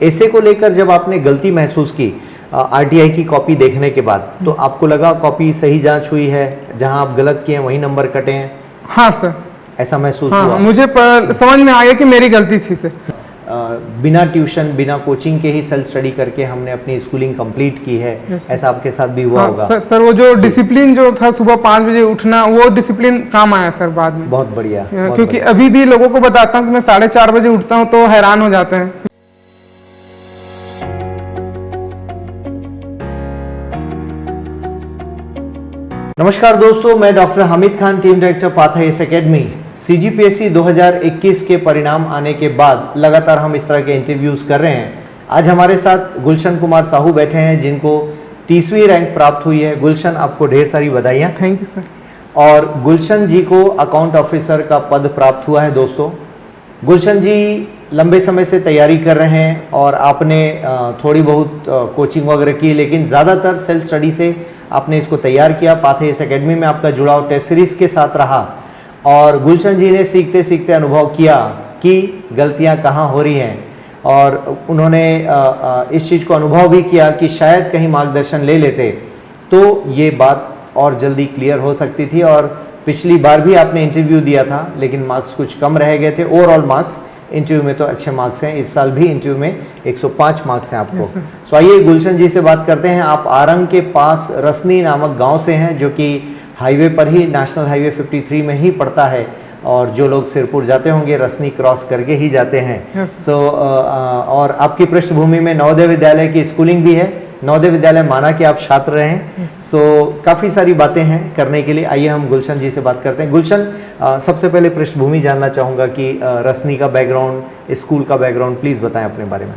ऐसे को लेकर जब आपने गलती महसूस की आरटीआई की कॉपी देखने के बाद, तो आपको लगा कॉपी सही जांच हुई है, जहां आप गलत किए हैं वही नंबर कटे हैं? हाँ सर, ऐसा महसूस हाँ, हुआ? मुझे समझ में आ गया कि मेरी गलती थी सर। बिना ट्यूशन बिना कोचिंग के ही सेल्फ स्टडी करके हमने अपनी स्कूलिंग कंप्लीट की है, ऐसा आपके साथ भी हुआ होगा? सर वो जो डिसिप्लिन जो था सुबह 5 बजे उठना, वो डिसिप्लिन काम आया सर बाद में। बहुत बढ़िया। क्योंकि अभी भी लोगों को बताता हूँ कि मैं 4:30 बजे उठता हूँ तो हैरान हो जाते हैं। नमस्कार दोस्तों, मैं doctor Hamid Khan, team director path IAS academy. CGPSC 2021 के परिणाम आने के बाद लगातार हम इस तरह के इंटरव्यूज कर रहे हैं। आज हमारे साथ गुलशन कुमार साहू बैठे हैं, जिनको 30वीं रैंक प्राप्त हुई है। गुलशन, आपको ढेर सारी बधाइयाँ। Thank you sir. और गुलशन जी को अकाउंट ऑफिसर का पद प्राप्त हुआ है। दोस्तों, गुलशन जी लंबे समय से तैयारी कर रहे हैं और आपने थोड़ी बहुत कोचिंग वगैरह की, लेकिन ज़्यादातर सेल्फ स्टडी से आपने इसको तैयार किया। पाथ आईएएस एकेडमी में आपका जुड़ाव टेस्ट सीरीज के साथ रहा और गुलशन जी ने सीखते सीखते अनुभव किया कि गलतियां कहाँ हो रही हैं, और उन्होंने इस चीज़ को अनुभव भी किया कि शायद कहीं मार्गदर्शन ले लेते तो ये बात और जल्दी क्लियर हो सकती थी। और पिछली बार भी आपने इंटरव्यू दिया था, लेकिन मार्क्स कुछ कम रह गए थे। ओवरऑल मार्क्स इंटरव्यू में तो अच्छे मार्क्स हैं, इस साल भी इंटरव्यू में 105 मार्क्स हैं आपको। सो आइए गुलशन जी से बात करते हैं। आप आरंग के पास रसनी नामक गांव से हैं, जो कि हाईवे पर ही, नेशनल हाईवे 53 में ही पड़ता है, और जो लोग सिरपुर जाते होंगे रसनी क्रॉस करके ही जाते हैं। और आपकी पृष्ठभूमि में नवोदय विद्यालय की स्कूलिंग भी है, नवोदय विद्यालय माना कि आप छात्र रहे हैं। काफ़ी सारी बातें हैं करने के लिए। आइए हम गुलशन जी से बात करते हैं। गुलशन, सबसे पहले पृष्ठभूमि जानना चाहूँगा कि रसनी का बैकग्राउंड, स्कूल का बैकग्राउंड प्लीज़ बताएं अपने बारे में।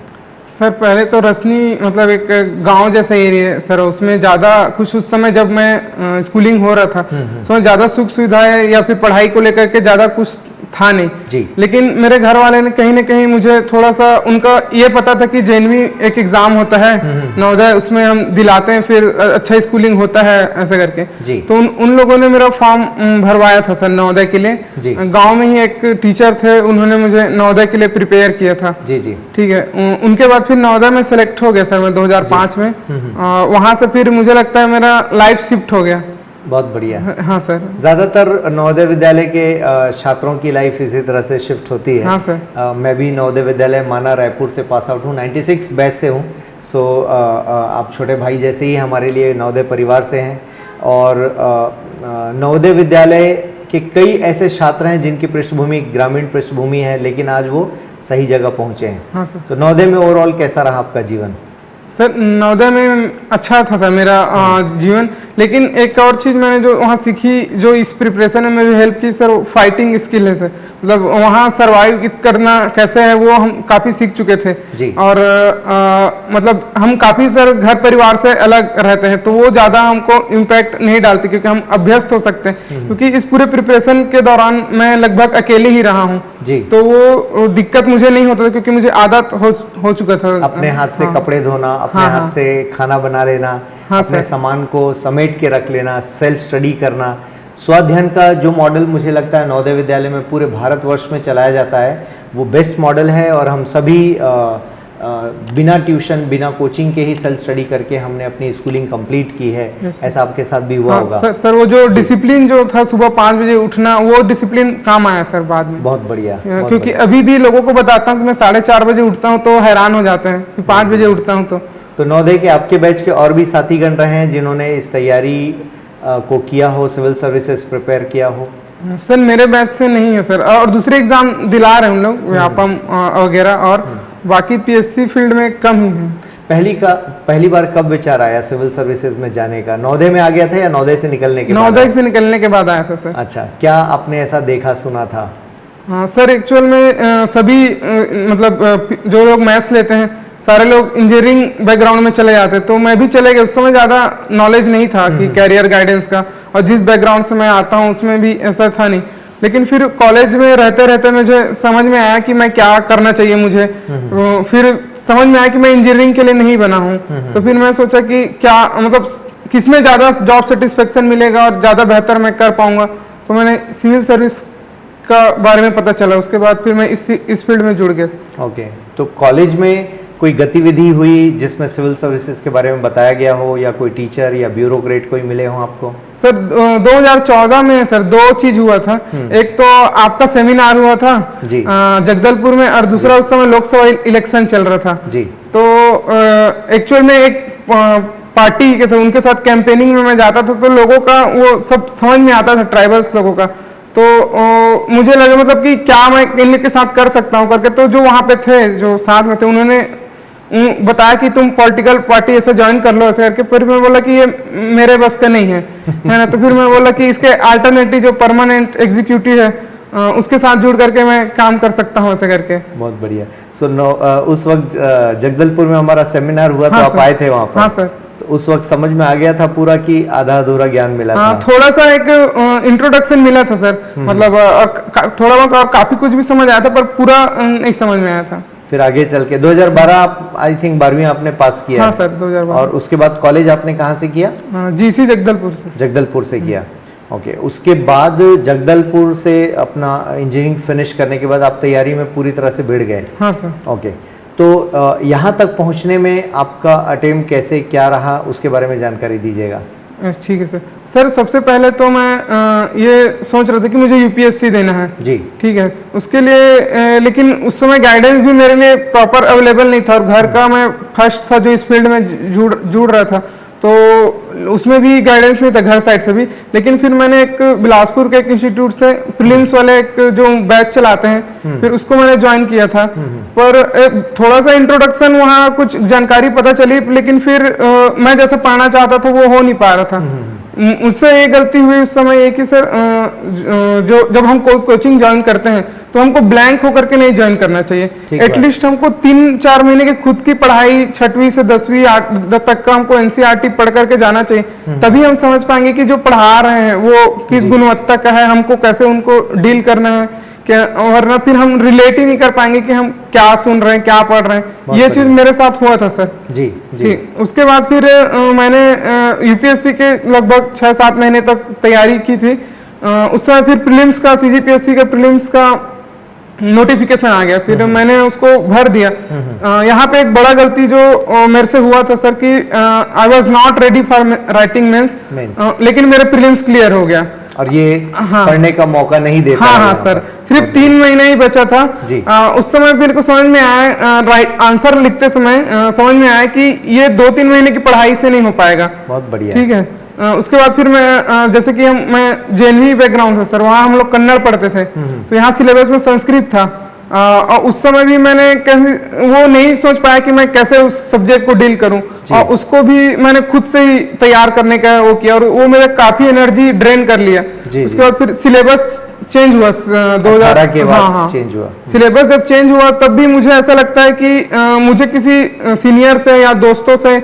सर पहले तो रसनी मतलब एक गांव जैसा एरिया है सर, उसमें ज़्यादा कुछ उस समय जब मैं स्कूलिंग हो रहा था उसमें ज़्यादा सुख सुविधाएं या फिर पढ़ाई को लेकर के ज़्यादा कुछ था नहीं जी। लेकिन मेरे घर वाले ने कहीं ना कहीं मुझे थोड़ा सा, उनका ये पता था कि जेएनवी एक एग्जाम होता है नवोदय, उसमें हम दिलाते हैं, फिर अच्छा स्कूलिंग होता है ऐसा करके जी। तो उन लोगों ने मेरा फॉर्म भरवाया था सर नवोदय के लिए। गांव में ही एक टीचर थे, उन्होंने मुझे नवोदय के लिए प्रिपेयर किया था जी जी। ठीक है, उनके बाद फिर नवोदय में सेलेक्ट हो गया सर मैं 2005 में। वहां से फिर मुझे लगता है मेरा लाइफ शिफ्ट हो गया। बहुत बढ़िया। हाँ सर, ज़्यादातर नवोदय विद्यालय के छात्रों की लाइफ इसी तरह से शिफ्ट होती है। हाँ सर। मैं भी नवोदय विद्यालय माना रायपुर से पास आउट हूँ, 96 बैच से हूँ। आप छोटे भाई जैसे ही हमारे लिए नवोदय परिवार से हैं। और नवोदय विद्यालय के कई ऐसे छात्र हैं जिनकी पृष्ठभूमि ग्रामीण पृष्ठभूमि है, लेकिन आज वो सही जगह पहुँचे हैं। हाँ सर। तो नवोदय में ओवरऑल कैसा रहा आपका जीवन? सर नवोदय में अच्छा था सर मेरा जीवन, लेकिन एक और चीज़ मैंने जो वहाँ सीखी, जो इस प्रिपरेशन में मेरी हेल्प की सर, फाइटिंग स्किल है सर। मतलब वहाँ सरवाइव करना कैसे है वो हम काफ़ी सीख चुके थे जी। और मतलब हम काफ़ी सर घर परिवार से अलग रहते हैं, तो वो ज़्यादा हमको इम्पैक्ट नहीं डालती क्योंकि हम अभ्यस्त हो सकते हैं। क्योंकि इस पूरे प्रिपरेशन के दौरान मैं लगभग अकेले ही रहा हूँ जी। तो वो दिक्कत मुझे नहीं होता था क्योंकि मुझे आदत हो चुका था। अपने हाथ से कपड़े धोना, अपने हाथ से खाना बना लेना, अपने सामान को समेट के रख लेना, सेल्फ स्टडी करना, स्वाध्ययन का जो मॉडल मुझे लगता है नवोदय विद्यालय में पूरे भारतवर्ष में चलाया जाता है, वो बेस्ट मॉडल है। और हम सभी बिना ट्यूशन बिना कोचिंग के ही सेल्फ स्टडी करके हमने अपनी स्कूलिंग कंप्लीट की है। ऐसा आपके साथ भी हुआ होगा? सर वो जो डिसिप्लिन जो था सुबह 5 बजे उठना, वो डिसिप्लिन काम आया सर बाद में। बहुत बढ़िया। क्योंकि अभी भी लोगों को बताता हूँ कि मैं 4:30 बजे उठता हूँ तो हैरान हो जाते हैं कि 5 बजे उठता हूँ। तो नवोदय के आपके बैच के और भी साथीगण रहे हैं जिन्होंने इस तैयारी को किया हो, सिविल सर्विसेज प्रिपेयर किया हो? सर मेरे बैच से नहीं है सर, और दूसरे एग्जाम दिला रहे हैं हम लोग, व्यापम वगैरह, और बाकी पीएससी फील्ड में कम ही है। पहली बार कब विचार आया सिविल सर्विसेज में जाने का? नवोदय में आ गया था या नवोदय से निकलने के बाद? नवोदय से निकलने के बाद आया था सर। अच्छा, क्या आपने ऐसा देखा सुना था? हाँ सर, एक्चुअल में सभी मतलब जो लोग मैथ्स लेते हैं सारे लोग इंजीनियरिंग बैकग्राउंड में चले जाते, तो मैं भी चले गया। उस समय ज़्यादा नॉलेज नहीं था कि कैरियर गाइडेंस का, और जिस बैकग्राउंड से मैं आता हूँ उसमें भी ऐसा था नहीं। लेकिन फिर कॉलेज में रहते रहते मुझे समझ में आया कि मैं क्या करना चाहिए मुझे। फिर समझ में आया कि मैं इंजीनियरिंग के लिए नहीं बना हूँ। तो फिर मैं सोचा कि क्या मतलब किसमें ज़्यादा जॉब सेटिस्फेक्शन मिलेगा और ज़्यादा बेहतर मैं कर पाऊँगा। तो मैंने सिविल सर्विस का बारे में पता चला, उसके बाद फिर मैं इस फील्ड में जुड़ गया। ओके, तो कॉलेज में कोई गतिविधि हुई जिसमें सिविल सर्विसेज के बारे में बताया गया हो, या कोई टीचर या ब्यूरोक्रेट कोई मिले हो आपको? सर 2014 में सर 2 चीज हुआ था। एक तो आपका सेमिनार हुआ था जी। जगदलपुर में, और दूसरा उस समय लोकसभा इलेक्शन चल रहा था जी। तो एक्चुअल में एक पार्टी के थे, उनके साथ कैंपेनिंग में मैं जाता था, तो लोगों का वो सब समझ में आता था, ट्राइबल्स लोगों का। तो मुझे लगा मतलब कि क्या मैं इनके साथ कर सकता हूँ करके। तो जो वहाँ पे थे, जो साथ में थे, उन्होंने बताया कि तुम पॉलिटिकल पार्टी ऐसे ज्वाइन कर लो ऐसे करके। फिर मैं बोला कि ये मेरे बस का नहीं है, है ना। तो फिर मैं बोला कि इसके अल्टरनेटिव जो परमानेंट एग्जीक्यूटिव है उसके साथ जुड़ करके मैं काम कर सकता हूँ ऐसे करके। बहुत बढ़िया। उस वक्त जगदलपुर में हमारा सेमिनार हुआ, हाँ तो आप आए थे वहाँ पर? हाँ सर। तो उस वक्त समझ में आ गया था पूरा कि आधा अधूरा ज्ञान मिला था? थोड़ा सा एक इंट्रोडक्शन मिला था सर, मतलब थोड़ा बहुत, और काफी कुछ भी समझ आया था, पर पूरा नहीं समझ में आया था। फिर आगे चल के 2012 आप आई थिंक 12वीं आपने पास किया? हाँ सर 2012। और उसके बाद कॉलेज आपने कहाँ से किया? जीसी जगदलपुर से। जगदलपुर से किया, ओके। उसके बाद जगदलपुर से अपना इंजीनियरिंग फिनिश करने के बाद आप तैयारी में पूरी तरह से भिड़ गए? हाँ सर। ओके, तो यहाँ तक पहुँचने में आपका अटेम्प्ट कैसे क्या रहा, उसके बारे में जानकारी दीजिएगा। ठीक है सर। सर सबसे पहले तो मैं ये सोच रहा था कि मुझे यूपीएससी देना है जी, ठीक है। उसके लिए लेकिन उस समय गाइडेंस भी मेरे लिए प्रॉपर अवेलेबल नहीं था, और घर का मैं फर्स्ट था जो इस फील्ड में जुड़ रहा था, तो उसमें भी गाइडेंस नहीं था घर साइड से भी। लेकिन फिर मैंने एक बिलासपुर के एक इंस्टीट्यूट से प्रीलिम्स वाले एक जो बैच चलाते हैं, फिर उसको मैंने ज्वाइन किया था। पर थोड़ा सा इंट्रोडक्शन वहाँ कुछ जानकारी पता चली, लेकिन फिर मैं जैसे पढ़ना चाहता था वो हो नहीं पा रहा था। उससे ये गलती हुई उस समय ये कि सर जो जब हम कोई कोचिंग ज्वाइन करते हैं तो हमको ब्लैंक होकर के नहीं ज्वाइन करना चाहिए। एटलीस्ट हमको 3-4 महीने की खुद की पढ़ाई 6वीं से 10वीं तक का हमको एनसीईआरटी पढ़ करके जाना चाहिए, तभी हम समझ पाएंगे कि जो पढ़ा रहे हैं वो किस गुणवत्ता का है, हमको कैसे उनको डील करना है क्या, वरना फिर हम रिलेट ही नहीं कर पाएंगे कि हम क्या सुन रहे हैं क्या पढ़ रहे हैं। ये चीज मेरे साथ हुआ था सर। जी जी। उसके बाद फिर मैंने यूपीएससी के लगभग 6-7 महीने तक तैयारी की थी। उस समय फिर प्रीलिम्स का, सीजीपीएससी का प्रीलिम्स का नोटिफिकेशन आ गया, फिर मैंने उसको भर दिया। यहाँ पे एक बड़ा गलती जो मेरे से हुआ था सर कि I was not ready for writing mains, लेकिन मेरे प्रीलिम्स क्लियर हो गया और ये पढ़ने का मौका नहीं देता। हाँ सर, सिर्फ 3 महीने ही बचा था। उस समय मेरे को समझ में आया, राइट आंसर लिखते समय समझ में आया कि ये 2-3 महीने की पढ़ाई से नहीं हो पाएगा। बहुत बढ़िया, ठीक है। उसके बाद फिर मैं जैसे कि मैं जेएनवी बैकग्राउंड था सर, वहाँ हम लोग कन्नड़ पढ़ते थे, तो यहाँ सिलेबस में संस्कृत था। और उस समय भी मैंने वो नहीं सोच पाया कि मैं कैसे उस सब्जेक्ट को डील करूं, और उसको भी मैंने खुद से ही तैयार करने का वो किया, और वो मेरा काफी एनर्जी ड्रेन कर लिया। उसके बाद फिर सिलेबस चेंज हुआ 2018 के बाद चेंज हुआ। सिलेबस जब चेंज हुआ तब भी मुझे ऐसा लगता है कि मुझे किसी सीनियर से या दोस्तों से,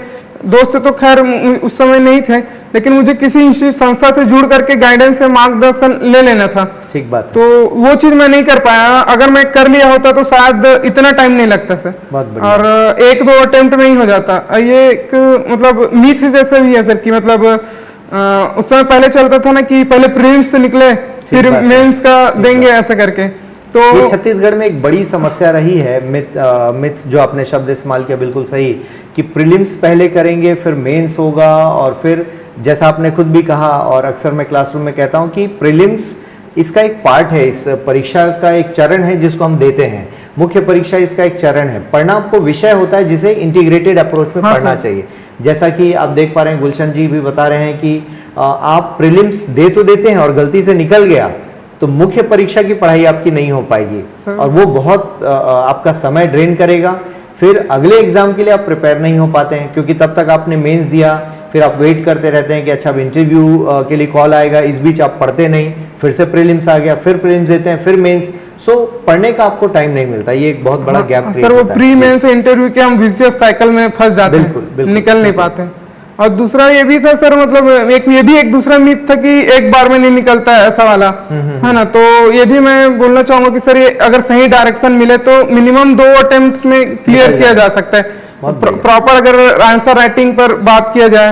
दोस्त तो खैर उस समय नहीं थे, लेकिन मुझे किसी संस्था से जुड़ करके गाइडेंस से मार्गदर्शन ले लेना था। ठीक बात। तो वो चीज मैं नहीं कर पाया, अगर मैं कर लिया होता तो शायद इतना टाइम नहीं लगता सर, और 1-2 अटेम्प्ट में ही हो जाता। ये एक मतलब मीथ जैसे भी है सर कि मतलब उस समय पहले चलता था ना कि पहले प्रीलिम्स से निकले फिर मेंस का देंगे ऐसा करके। तो ये छत्तीसगढ़ में एक बड़ी समस्या रही है, मिथ जो आपने शब्द इस्तेमाल किया बिल्कुल सही, कि प्रीलिम्स पहले करेंगे फिर मेंस होगा, और फिर जैसा आपने खुद भी कहा और अक्सर मैं क्लासरूम में कहता हूं कि प्रीलिम्स इसका एक पार्ट है, इस परीक्षा का एक चरण है जिसको हम देते हैं। मुख्य परीक्षा इसका एक चरण है। पढ़ना आपको विषय होता है जिसे इंटीग्रेटेड अप्रोच में पढ़ना चाहिए। जैसा कि आप देख पा रहे हैं, गुलशन जी भी बता रहे हैं कि आप प्रीलिम्स दे तो देते हैं और गलती से निकल गया तो मुख्य परीक्षा की पढ़ाई आपकी नहीं हो पाएगी, और वो बहुत आपका समय ड्रेन करेगा। फिर अगले एग्जाम के लिए आप प्रिपेयर नहीं हो पाते हैं, क्योंकि तब तक आपने मेंस दिया, फिर आप वेट करते रहते हैं कि अच्छा अब इंटरव्यू के लिए कॉल आएगा, इस बीच आप पढ़ते नहीं, फिर से प्रीलिम्स आ गया, फिर प्रीलिम्स देते हैं, फिर मेंस। सो पढ़ने का आपको टाइम नहीं मिलता, ये एक बहुत बड़ा गैप सर। वो प्री मेंस इंटरव्यू के हम विशियस साइकिल में फंस जाते हैं, बिल्कुल निकल नहीं पाते हैं। और दूसरा ये भी था सर, मतलब ये भी एक दूसरा मिथ था कि एक बार में नहीं निकलता है ऐसा वाला, है ना। तो ये भी मैं बोलना चाहूंगा कि सर ये अगर सही डायरेक्शन मिले तो मिनिमम 2 अटेम्प्ट्स में क्लियर किया जा सकता है, बहुत बढ़िया। प्रॉपर अगर आंसर राइटिंग पर बात किया जाए,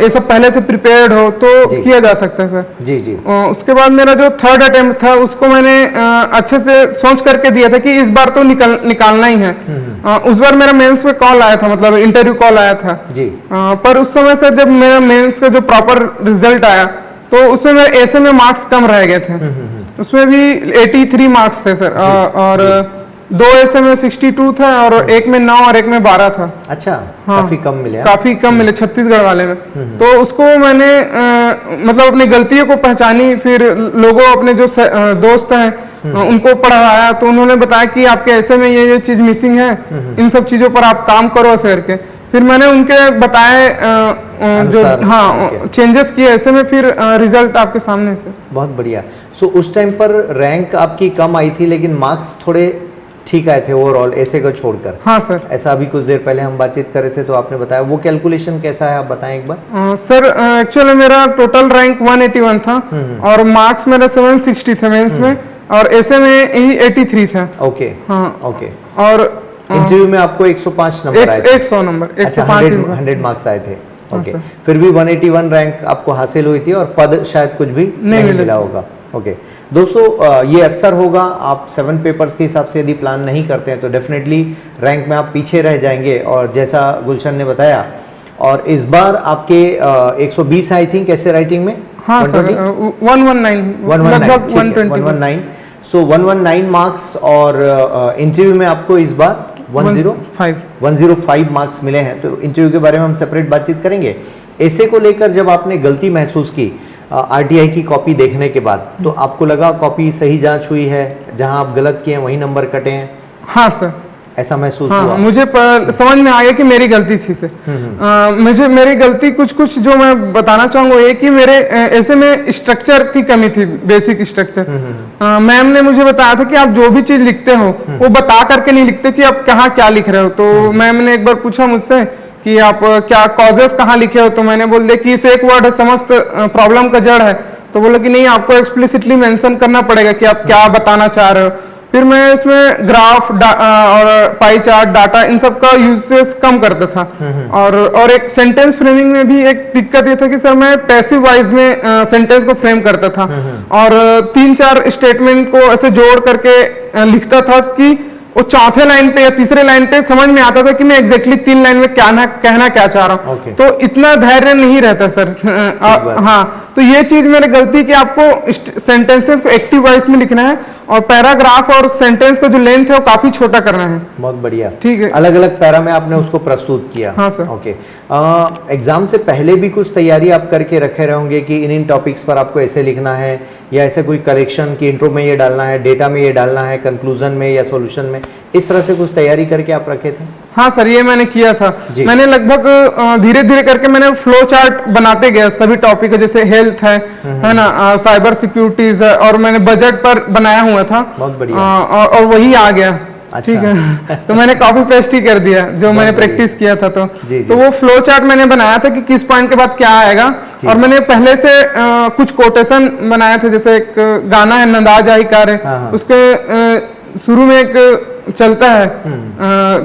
ये सब पहले से प्रिपेयर्ड हो तो जी। किया जा सकता है सर। जी जी। उसके बाद मेरा जो थर्ड अटेम्प्ट था उसको मैंने अच्छे से सोच करके दिया था कि इस बार तो निकालना ही है। उस बार मेरा मेंस में कॉल आया था, मतलब इंटरव्यू कॉल आया था जी। पर उस समय सर जब मेरा मेंस का जो प्रॉपर रिजल्ट आया तो उसमें मेरे ऐसे में मार्क्स कम रह गए थे। उसमें भी 83 मार्क्स थे सर, और 2 ऐसे में 62 था और एक में 9 और एक में 12 था। अच्छा, हाँ, काफी कम मिले। काफी कम मिले छत्तीसगढ़ वाले में। तो उसको मैंने मतलब अपनी गलतियों को पहचानी, फिर लोगों अपने जो दोस्त हैं उनको पढ़ाया, तो उन्होंने बताया कि आपके ऐसे में ये चीज मिसिंग है, इन सब चीजों पर आप काम करो ऐसे करके। फिर मैंने उनके बताए जो चेंजेस किए, ऐसे में फिर रिजल्ट आपके सामने से। बहुत बढ़िया। सो उस टाइम पर रैंक आपकी कम आई थी लेकिन मार्क्स थोड़े ठीक आए थे ओवरऑल, ऐसे को छोड़कर। हाँ सर। ऐसा अभी कुछ देर पहले हम बातचीत कर रहे थे तो आपने बताया, वो कैलकुलेशन कैसा है आप बताएं एक बार। सर एक्चुअली मेरा टोटल रैंक 181 था और मार्क्स मेरा 760 थे मेंस में, और ऐसे में ही 83 था। ओके। हाँ ओके। और इंटरव्यू में आपको 105 नंबर आए थे। 100 नंबर, 105 100 मार्क्स आए थे। ओके। सर। फिर भी 181 रैंक आपको हासिल हुई थी और पद शायद कुछ भी नहीं मिला होगा। ओके दोस्तों, ये अक्सर होगा, आप 7 पेपर्स के हिसाब से यदि प्लान नहीं करते हैं तो डेफिनेटली रैंक में आप पीछे रह जाएंगे। और जैसा गुलशन ने बताया, और इस बार आपके 120 आई थिंक ऐसे राइटिंग में। हाँ सर, 119 लगभग 120। सो 119 मार्क्स, और इंटरव्यू में आपको इस बार 105 मार्क्स मिले हैं। तो इंटरव्यू के बारे में हम सेपरेट बातचीत करेंगे। ऐसे को लेकर जब आपने गलती महसूस की आरटीआई की कॉपी देखने के बाद, तो आपको लगा कॉपी सही जांच हुई है, जहां आप गलत किए हैं वही नंबर कटे हैं? हाँ सर, ऐसा महसूस हाँ, हुआ? मुझे समझ में आ गया कि मेरी गलती थी सर। मुझे मेरी गलती कुछ जो मैं बताना चाहूंगा ये कि मेरे ऐसे में स्ट्रक्चर की कमी थी, बेसिक स्ट्रक्चर। मैम ने मुझे बताया था कि आप जो भी चीज लिखते हो वो बता करके नहीं लिखते कि आप कहाँ क्या लिख रहे हो। तो मैम ने एक बार पूछा मुझसे कि आप क्या कॉजेस कहाँ लिखे हो, तो मैंने बोल दिया कि इस एक वर्ड है, समस्त प्रॉब्लम का जड़ है। तो बोले कि नहीं, आपको एक्सप्लिसिटली मेंशन करना पड़ेगा कि आप क्या बताना चाह रहे हो। फिर मैं इसमें ग्राफ और पाई चार्ट, डाटा, इन सब का यूजेस कम करता था। और एक सेंटेंस फ्रेमिंग में भी एक दिक्कत ये था कि सर मैं पैसिव वाइज में सेंटेंस को फ्रेम करता था और 3-4 स्टेटमेंट को ऐसे जोड़ करके लिखता था कि वो चौथे लाइन पे या तीसरे लाइन पे समझ में आता था कि मैं एग्जैक्टली 3 लाइन में कहना क्या चाह रहा हूँ। तो इतना धैर्य नहीं रहता सर। हाँ, तो ये चीज मेरी गलती कि आपको सेंटेंसेस को एक्टिव वॉइस में लिखना है और पैराग्राफ और सेंटेंस का जो लेंथ है वो काफी छोटा करना है। बहुत बढ़िया, ठीक है। अलग अलग पैरा में आपने उसको प्रस्तुत किया। हाँ सर। ओके। एग्जाम से पहले भी कुछ तैयारी आप करके रखे रहेंगे कि इन टॉपिक्स पर आपको ऐसे लिखना है, या ऐसे कोई कलेक्शन की इंट्रो में ये डालना है, डेटा में ये डालना है, कंक्लूजन में या सॉल्यूशन में, इस तरह से कुछ तैयारी करके आप रखे थे? हाँ सर, ये मैंने किया था। मैंने लगभग धीरे धीरे करके मैंने फ्लो चार्ट बनाते गया सभी टॉपिक, जैसे हेल्थ है ना, साइबर सिक्योरिटीज है, और मैंने बजट पर बनाया हुआ था। बहुत बढ़िया। और वही आ गया। अच्छा। ठीक है। तो मैंने कॉपी पेस्ट ही कर दिया जो मैंने प्रैक्टिस किया था। तो वो फ्लो चार्ट मैंने बनाया था कि किस पॉइंट के बाद क्या आएगा, और मैंने पहले से कुछ कोटेशन बनाए थे। जैसे एक गाना है नंदाज आई कार है, उसके शुरू में एक चलता है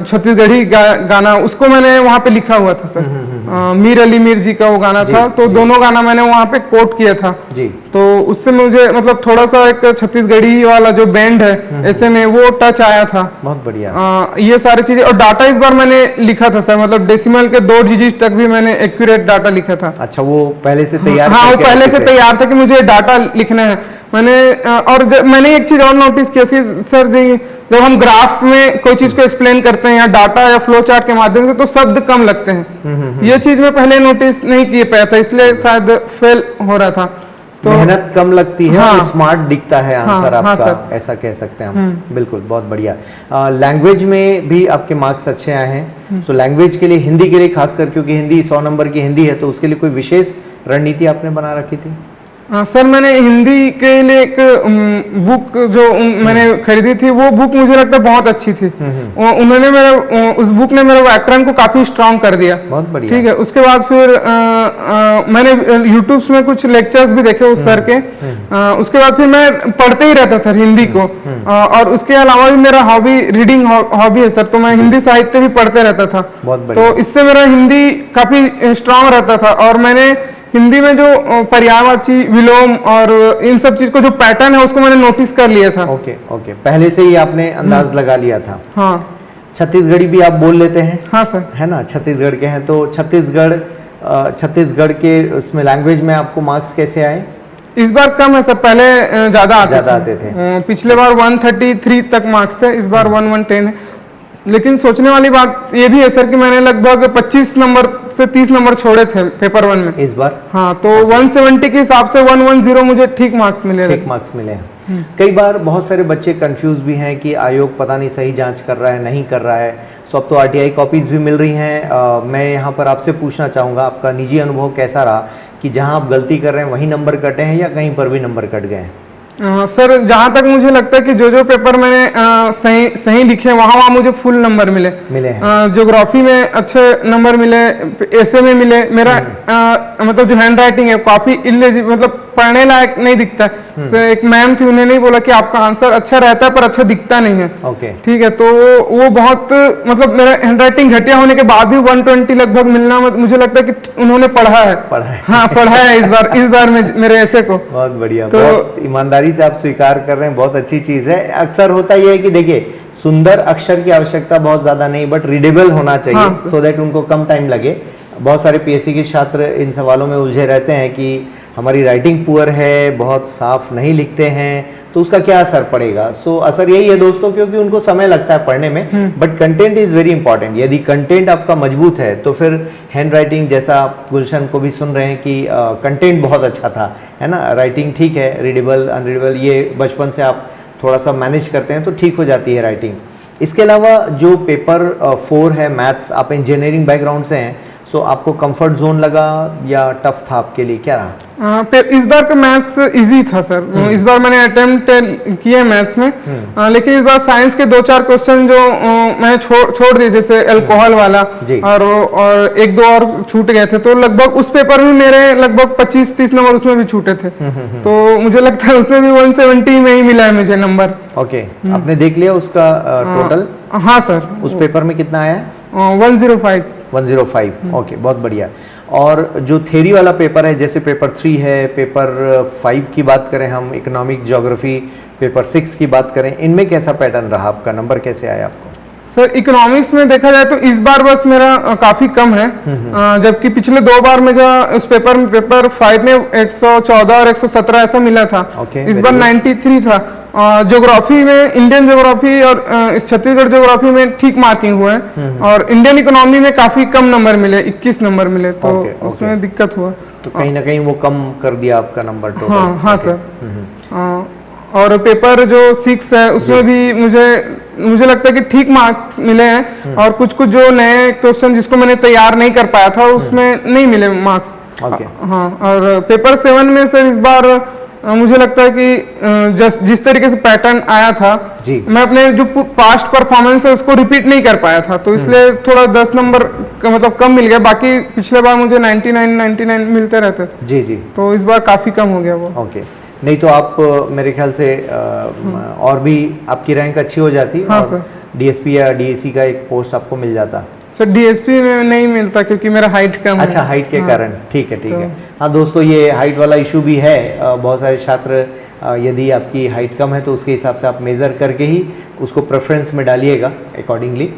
छत्तीसगढ़ी गाना, उसको मैंने वहां पे लिखा हुआ था सर। मीर अली मीर जी का वो गाना था, तो दोनों गाना मैंने वहां पे कोट किया था जी। तो उससे मुझे मतलब थोड़ा सा एक छत्तीसगढ़ी वाला जो बैंड है ऐसे में वो टच आया था। बहुत बढ़िया। ये सारी चीजें, और डाटा इस बार मैंने लिखा था सर, मतलब डेसिमल के 2 डिजिट तक भी मैंने एक्यूरेट डाटा लिखा था। अच्छा, वो पहले से तैयार? हाँ, वो पहले से तैयार था कि मुझे डाटा लिखना है। मैंने एक चीज और नोटिस किया सर जी, जब हम ग्राफ में कोई चीज को एक्सप्लेन करते हैं या डाटा या फ्लो चार्ट के माध्यम से, तो शब्द कम लगते हैं। ये चीज मैं पहले नोटिस नहीं किए पाया था, इसलिए शायद फेल हो रहा था। तो मेहनत कम लगती है और स्मार्ट दिखता है आंसर आपका। हाँ, ऐसा कह सकते हैं हम। बिल्कुल, बहुत बढ़िया। लैंग्वेज में भी आपके मार्क्स अच्छे आए हैं। सो लैंग्वेज के लिए, हिंदी के लिए खासकर, क्योंकि हिंदी 100 नंबर की हिंदी है, तो उसके लिए कोई विशेष रणनीति आपने बना रखी थी? सर मैंने हिंदी के लिए एक बुक जो मैंने खरीदी थी, वो बुक मुझे लगता है बहुत अच्छी थी। उन्होंने मेरा उस बुक ने मेरे व्याकरण को काफी स्ट्रांग कर दिया। बहुत बढ़िया। ठीक है, उसके बाद फिर मैंने यूट्यूब में कुछ लेक्चर्स भी देखे उस सर के। उसके बाद फिर मैं पढ़ते ही रहता सर हिंदी को। और उसके अलावा भी मेरा हॉबी रीडिंग हॉबी है सर, तो मैं हिंदी साहित्य भी पढ़ते रहता था। बहुत बढ़िया। तो इससे मेरा हिंदी काफी स्ट्रांग रहता था। और मैंने हिंदी में जो पर्यायवाची, विलोम और इन सब चीज को जो पैटर्न है उसको मैंने नोटिस कर लिया था। ओके ओके, पहले से ही आपने अंदाज लगा लिया था। हाँ। छत्तीसगढ़ी भी आप बोल लेते हैं? हाँ सर। है ना, छत्तीसगढ़ के हैं, तो छत्तीसगढ़ के उसमें लैंग्वेज में आपको मार्क्स कैसे आए? इस बार कम है सर, पहले ज्यादा आते थे। पिछले बार 133 तक मार्क्स थे, इस बार 1110 है। लेकिन सोचने वाली बात ये भी है सर कि मैंने लगभग 25 नंबर से 30 नंबर छोड़े थे पेपर 1 में इस बार। हाँ, तो 170 के हिसाब से 110 मुझे ठीक मार्क्स मिले। ठीक मार्क्स मिले हैं। कई बार बहुत सारे बच्चे कंफ्यूज भी हैं कि आयोग पता नहीं सही जांच कर रहा है, नहीं कर रहा है। सो अब तो आरटीआई कॉपीज भी मिल रही हैं। मैं यहाँ पर आपसे पूछना चाहूँगा, आपका निजी अनुभव कैसा रहा कि जहाँ आप गलती कर रहे हैं वहीं नंबर कटे हैं या कहीं पर भी नंबर कट गए हैं? सर जहाँ तक मुझे लगता है कि जो पेपर मैंने सही लिखे वहाँ मुझे फुल नंबर मिले हैं। ज्योग्राफी में अच्छे नंबर मिले, ऐसे में मिले। मेरा मतलब जो हैंड राइटिंग है काफी इलेजिबल, मतलब पढ़ने लायक नहीं दिखता है। एक मैम थी, उन्होंने बोला कि आपका आंसर अच्छा रहता है पर अच्छा दिखता नहीं है। ओके। ठीक है, तो वो बहुत मतलब मेरा हैंड राइटिंग घटिया होने के बाद भी 120 लगभग मिलना मुझे लगता है कि उन्होंने पढ़ा है। हाँ, पढ़ा है इस बार में मेरे ऐसे को। बहुत बढ़िया, तो बहुत ईमानदारी से आप स्वीकार कर रहे हैं, बहुत अच्छी चीज है। अक्सर होता यह है कि देखिए, सुंदर अक्षर की आवश्यकता बहुत ज्यादा नहीं, बट रीडेबल होना चाहिए, सो दैट उनको कम टाइम लगे। बहुत सारे पीएससी के छात्र इन सवालों में उलझे रहते हैं कि हमारी राइटिंग पुअर है, बहुत साफ नहीं लिखते हैं, तो उसका क्या असर पड़ेगा। सो असर यही है दोस्तों, क्योंकि उनको समय लगता है पढ़ने में, but content is very important. यदि कंटेंट आपका मजबूत है तो फिर हैंड राइटिंग, जैसा आप गुलशन को भी सुन रहे हैं कि कंटेंट बहुत अच्छा था, है ना, राइटिंग ठीक है, रीडेबल अनरीडेबल ये बचपन से आप थोड़ा सा मैनेज करते हैं तो ठीक हो जाती है राइटिंग। इसके अलावा जो पेपर 4 है मैथ्स, आप इंजीनियरिंग बैकग्राउंड से हैं, सो आपको कंफर्ट जोन लगा या टफ था आपके लिए, क्या रहा? इस बार का मैथ्स इजी था सर। इस बार मैंने अटेम्प्ट किया मैथ्स में, लेकिन इस बार साइंस के 2-4 क्वेश्चन जो मैंने छोड़ दिए, जैसे अल्कोहल वाला और 1-2 और छूट गए थे, तो लगभग उस पेपर में मेरे लगभग 25-30 नंबर उसमें भी छूटे थे। तो मुझे लगता है उसमें भी 170 में ही मिला है मुझे नंबर। ओके, आपने देख लिया उसका टोटल? हाँ सर। उस पेपर में कितना आया? 105। ओके, बहुत बढ़िया। और जो थ्योरी वाला पेपर है, जैसे पेपर 3 है, पेपर 5 की बात करें हम, इकोनॉमिक्स, ज्योग्राफी, पेपर 6 की बात करें, इनमें कैसा पैटर्न रहा आपका, नंबर कैसे आया आपको? सर इकोनॉमिक्स में देखा जाए तो इस बार बस मेरा काफी कम है, जबकि पिछले 2 बार में जो उस पेपर 5 में 114 और 117 ऐसा मिला था। इस बार 93 था। ज्योग्राफी में, इंडियन ज्योग्राफी और छत्तीसगढ़ ज्योग्राफी में ठीक मार्किंग हुआ है, और इंडियन इकोनॉमी में काफी कम नंबर मिले, 21 नंबर मिले, तो उसमें दिक्कत हुआ। तो कहीं ना कहीं वो कम कर दिया आपका नंबर टोटल? हाँ सर। और पेपर जो 6 है उसमें भी मुझे लगता है कि ठीक मार्क्स मिले हैं, और कुछ जो नए क्वेश्चन जिसको मैंने तैयार नहीं कर पाया था उसमें नहीं मिले मार्क्स। हाँ, और पेपर 7 में सर इस बार मुझे लगता है कि जिस तरीके से पैटर्न आया था, मैं अपने जो पास्ट परफॉर्मेंस है उसको रिपीट नहीं कर पाया था, तो इसलिए थोड़ा 10 नंबर मतलब कम मिल गया। बाकी पिछले बार मुझे 99 मिलते रहते। जी, तो इस बार काफी कम हो गया वो। ओके, नहीं तो आप मेरे ख्याल से और भी आपकी रैंक अच्छी हो जाती। हाँ सर। डीएसपी या डीएसी का एक पोस्ट आपको मिल जाता। सर डीएसपी में नहीं मिलता क्योंकि मेरा हाइट कम है। अच्छा, हाइट के कारण, ठीक है। हाँ दोस्तों, ये हाइट वाला इशू भी है। बहुत सारे छात्र, यदि आपकी हाइट कम है तो उसके हिसाब से आप मेज़र करके ही उसको प्रेफरेंस में डालिएगा अकॉर्डिंगली।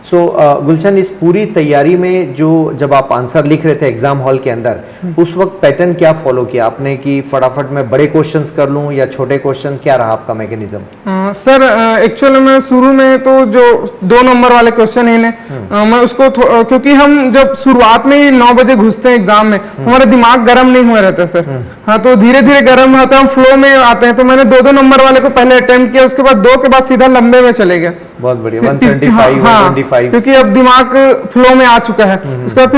सो गुलशन, इस पूरी तैयारी में जो जब आप आंसर लिख रहे थे एग्जाम हॉल के अंदर, उस वक्त पैटर्न क्या फॉलो किया आपने कि फटाफट मैं बड़े क्वेश्चंस कर लूं या छोटे क्वेश्चन, क्या रहा आपका मैकेनिज्म? सर एक्चुअली मैं शुरू में तो जो 2 नंबर वाले क्वेश्चन है मैं उसको क्योंकि हम जब शुरुआत में ही 9 बजे घुसते हैं एग्जाम में, तो हमारा दिमाग गर्म नहीं हुआ रहता सर। हाँ, तो धीरे धीरे गर्म होता है, हम फ्लो में आते हैं। तो मैंने 2 नंबर वाले को पहले अटेम्प्ट किया, उसके बाद 2 के बाद सीधा लंबे में चले गए। बहुत बढ़िया, फिर 175, हाँ, 125। क्योंकि अब दिमाग फ्लो में आ चुका है। उसके बाद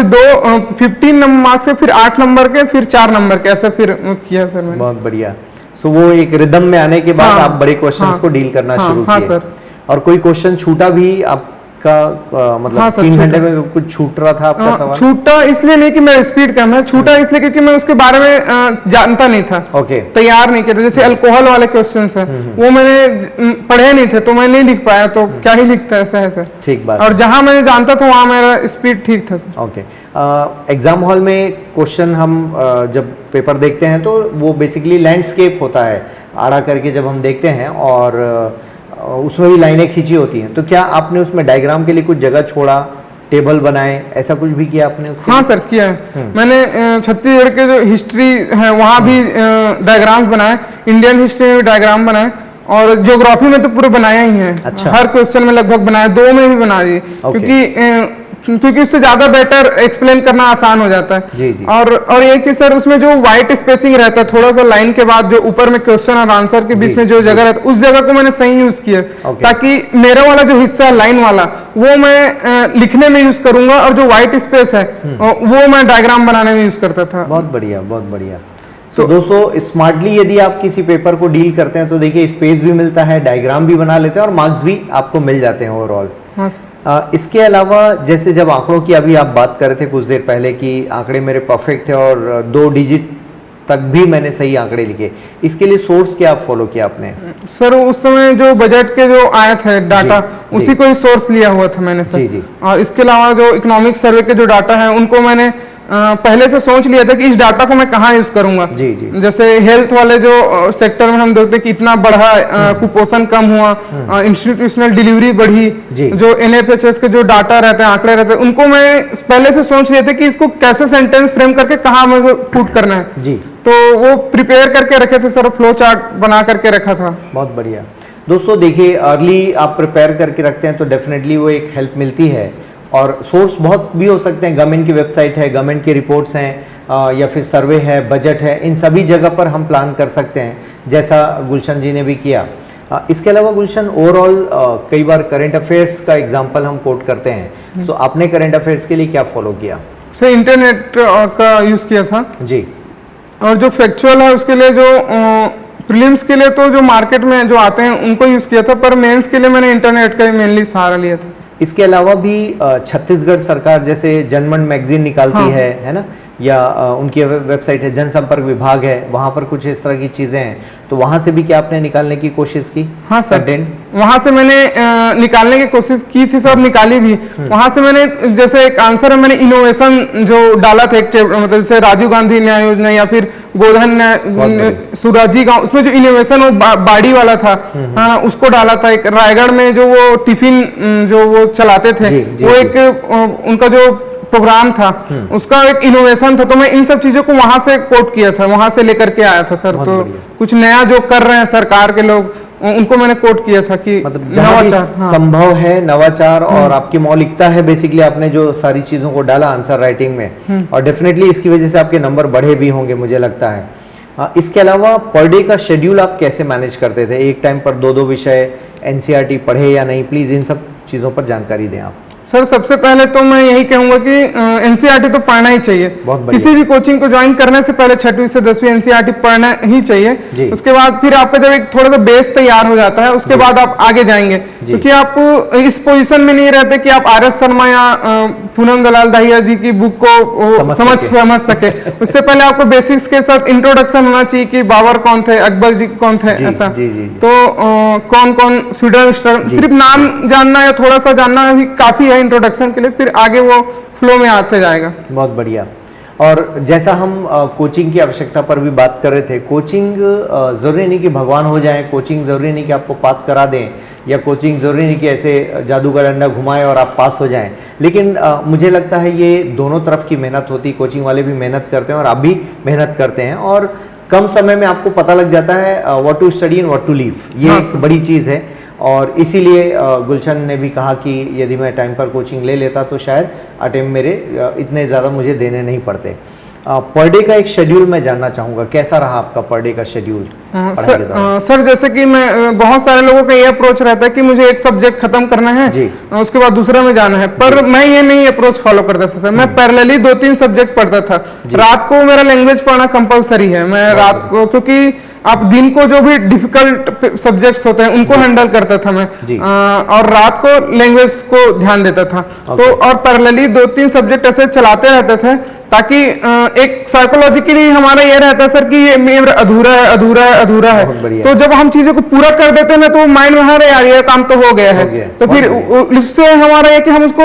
फिर 15 नंबर मार्क्स से फिर 8 नंबर के, फिर 4 नंबर के, ऐसा फिर किया सर मैंने। बहुत बढ़िया। सो वो एक रिदम में आने के बाद हाँ, आप बड़े क्वेश्चंस हाँ, को डील करना हाँ, शुरू हाँ किए। सर। और कोई क्वेश्चन छूटा भी आपका, मतलब हाँ सर, 3 छूटा। घंटे में कुछ छूट रहा था आपका सवाल? छूटा इसलिए नहीं कि मैं स्पीड कम है, छूटा इसलिए क्योंकि मैं उसके बारे में जानता नहीं था। ओके। तैयार नहीं किया था। जैसे अल्कोहल वाले क्वेश्चंस हैं, वो मैंने पढ़े नहीं थे, तो मैं नहीं लिख पाया, तो क्या ही लिखता ऐसा है सर। ठीक बात। और जहां मैंने जानता था वहां मेरा स्पीड ठीक था सर। ओके। एग्जाम हॉल में क्वेश्चन हम जब पेपर देखते हैं तो वो बेसिकली लैंडस्केप होता है, आड़ा करके जब हम देखते हैं, और उसमें भी लाइनें खींची होती हैं। तो क्या आपने उसमें डायग्राम के लिए कुछ जगह छोड़ा, टेबल बनाए, ऐसा कुछ भी किया आपने उसके हाँ लिए? सर, किया है मैंने। छत्तीसगढ़ के जो हिस्ट्री है वहाँ भी डायग्राम्स बनाए, इंडियन हिस्ट्री में भी डायग्राम बनाए, और ज्योग्राफी में तो पूरे बनाया ही है। अच्छा। हर क्वेश्चन में लगभग बनाया, 2 में भी बना दिए, क्योंकि उससे ज्यादा बेटर एक्सप्लेन करना आसान हो जाता है। जी जी। और ये कि सर उसमें जो व्हाइट स्पेसिंग रहता है थोड़ा सा लाइन के बाद, जो ऊपर में क्वेश्चन और आंसर के बीच जी, में जो जगह रहता है, उस जगह को मैंने सही यूज किया, ताकि मेरा वाला जो हिस्सा है लाइन वाला, वो मैं लिखने में यूज करूंगा, और जो व्हाइट स्पेस है वो मैं डायग्राम बनाने में यूज करता था। बहुत बढ़िया, बहुत बढ़िया। तो दोस्तों, स्मार्टली यदि आप किसी पेपर को डील करते हैं तो देखिए स्पेस भी मिलता है, डायग्राम भी बना लेते हैं, और मार्क्स भी आपको मिल जाते हैं ओवरऑल। हाँ सर। इसके अलावा जैसे जब आंकड़ों की अभी आप बात कर रहे थे कुछ देर पहले कि आंकड़े मेरे परफेक्ट थे और 2 डिजिट तक भी मैंने सही आंकड़े लिखे, इसके लिए सोर्स क्या फॉलो किया आपने? सर उस समय जो बजट के जो आए थे डाटा, उसी को ही सोर्स लिया हुआ था मैंने सर। जी जी। और इसके अलावा जो इकोनॉमिक सर्वे के जो डाटा है उनको मैंने पहले से सोच लिया था कि इस डाटा को मैं कहाँ यूज करूंगा। जी जी। जैसे हेल्थ वाले जो सेक्टर में हम देखते हैं कि इतना बढ़ा, कुपोषण कम हुआ, इंस्टीट्यूशनल डिलीवरी बढ़ी, जो NFHS के जो डाटा रहते हैं, आंकड़े रहते हैं, उनको मैं पहले से सोच लिया था कि इसको कैसे सेंटेंस फ्रेम करके कहाँ मेरे को पुट करना है जी। तो वो प्रिपेयर करके रखे थे सर, फ्लो चार्ट बना करके रखा था। बहुत बढ़िया। दोस्तों देखिए, अर्ली आप प्रिपेयर करके रखते हैं तो डेफिनेटली वो एक हेल्प मिलती है, और सोर्स बहुत भी हो सकते हैं। गवर्नमेंट की वेबसाइट है, गवर्नमेंट की रिपोर्ट्स हैं, या फिर सर्वे है, बजट है, इन सभी जगह पर हम प्लान कर सकते हैं, जैसा गुलशन जी ने भी किया। इसके अलावा गुलशन, ओवरऑल कई बार करंट अफेयर्स का एग्जांपल हम कोट करते हैं, सो आपने करंट अफेयर्स के लिए क्या फॉलो किया? सर इंटरनेट का यूज किया था जी। और जो फैक्चुअल है उसके लिए, जो प्रीलिम्स के लिए तो जो मार्केट में जो आते हैं उनको यूज किया था, पर मेंस के लिए मैंने इंटरनेट का मेनली सहारा लिया था। इसके अलावा भी छत्तीसगढ़ सरकार जैसे जनमन मैगजीन निकालती है ना, या उनकी वेबसाइट है, जनसंपर्क विभाग है, वहां पर कुछ इस तरह की चीजें हैं, तो वहां से भी क्या आपने निकालने की कोशिश की? हाँ सर, वहां से मैंने निकालने की कोशिश की थी सर, निकाली भी। वहां से मैंने जैसे एक आंसर है, मैंने इनोवेशन जो डाला था एक मतलब जैसे राजीव गांधी न्याय योजना या फिर गोधन सुराजी गांव, उसमें जो इनोवेशन वो बाड़ी वाला था, हाँ, उसको डाला था। एक रायगढ़ में जो वो टिफिन जो वो चलाते थे, वो एक उनका जो प्रोग्राम था, उसका एक इनोवेशन था, तो मैं इन सब चीजों को वहां से कोट किया था, वहां से लेकर के आया था सर। तो कुछ नया जो कर रहे हैं सरकार के लोग, उनको मैंने कोट किया था कि मतलब नवाचार संभव है, नवाचार और आपकी मौलिकता है, बेसिकली आपने जो सारी चीजों को डाला आंसर राइटिंग में, और डेफिनेटली इसकी वजह से आपके नंबर बढ़े भी होंगे मुझे लगता है। इसके अलावा पर डे का शेड्यूल आप कैसे मैनेज करते थे? एक टाइम पर 2-2 विषय NCERT पढ़े या नहीं? प्लीज इन सब चीजों पर जानकारी दें आप। सर सबसे पहले तो मैं यही कहूंगा कि NCERT तो पढ़ना ही चाहिए। किसी भी कोचिंग को ज्वाइन करने से पहले 6वीं से 10वीं NCERT पढ़ना ही चाहिए। उसके बाद फिर आपका जब एक थोड़ा सा बेस तैयार हो जाता है, उसके बाद आप आगे जाएंगे, क्योंकि आप इस पोजीशन में नहीं रहते कि आप RS शर्मा या पूनम दलाल दहिया जी की बुक को समझ सके। उससे पहले आपको बेसिक्स के साथ इंट्रोडक्शन होना चाहिए कि बाबर कौन थे, अकबर जी कौन थे, ऐसा। तो कौन कौन सिर्फ नाम जानना या थोड़ा सा जानना भी काफी है इंट्रोडक्शन के लिए, फिर आगे वो फ्लो में आते जाएगा। बहुत बढ़िया। और जैसा हम कोचिंग की आवश्यकता पर भी बात कर रहे थे, कोचिंग जरूरी नहीं कि भगवान हो जाए, कोचिंग जरूरी नहीं कि आपको पास करा दें, या कोचिंग जरूरी नहीं कि ऐसे जादू का डंडा घुमाए और आप पास हो जाएं। लेकिन मुझे लगता है ये दोनों तरफ की मेहनत होती है। कोचिंग वाले भी मेहनत करते हैं और आप भी मेहनत करते हैं, और कम समय में आपको पता लग जाता है what to study and what to leave. ये एक बड़ी चीज़ है, और इसीलिए गुलशन ने भी कहा कि यदि मैं टाइम पर कोचिंग ले लेता तो शायद अटेम्प्ट मेरे इतने ज़्यादा मुझे देने नहीं पड़ते। पर डे का एक शेड्यूल मैं जानना चाहूँगा, कैसा रहा आपका पर डे का शेड्यूल? पढ़ाई के दौरान? सर जैसे कि मैं बहुत सारे लोगों का ये अप्रोच रहता है कि मुझे एक सब्जेक्ट खत्म करना है जी। उसके बाद दूसरे में जाना है, पर मैं ये नहीं अप्रोच फॉलो करता था सर। मैं पैरेलली 2-3 सब्जेक्ट पढ़ता था। रात को मेरा लैंग्वेज पढ़ना कंपलसरी है। मैं रात को, क्योंकि आप दिन को जो भी डिफिकल्ट सब्जेक्ट्स होते हैं उनको हैंडल करता था मैं, जी। और रात को लैंग्वेज को ध्यान देता था। तो और पैरेलली 2-3 सब्जेक्ट ऐसे चलाते रहते थे ताकि एक साइकोलॉजिकली हमारा ये रहता है सर कि ये मेरा अधूरा है, अधूरा है, अधूरा है। बहुत बढ़िया। तो जब हम चीजों को पूरा कर देते हैं ना तो माइंड में अरे यार ये काम तो हो गया है, तो फिर इससे हमारा ये कि हम उसको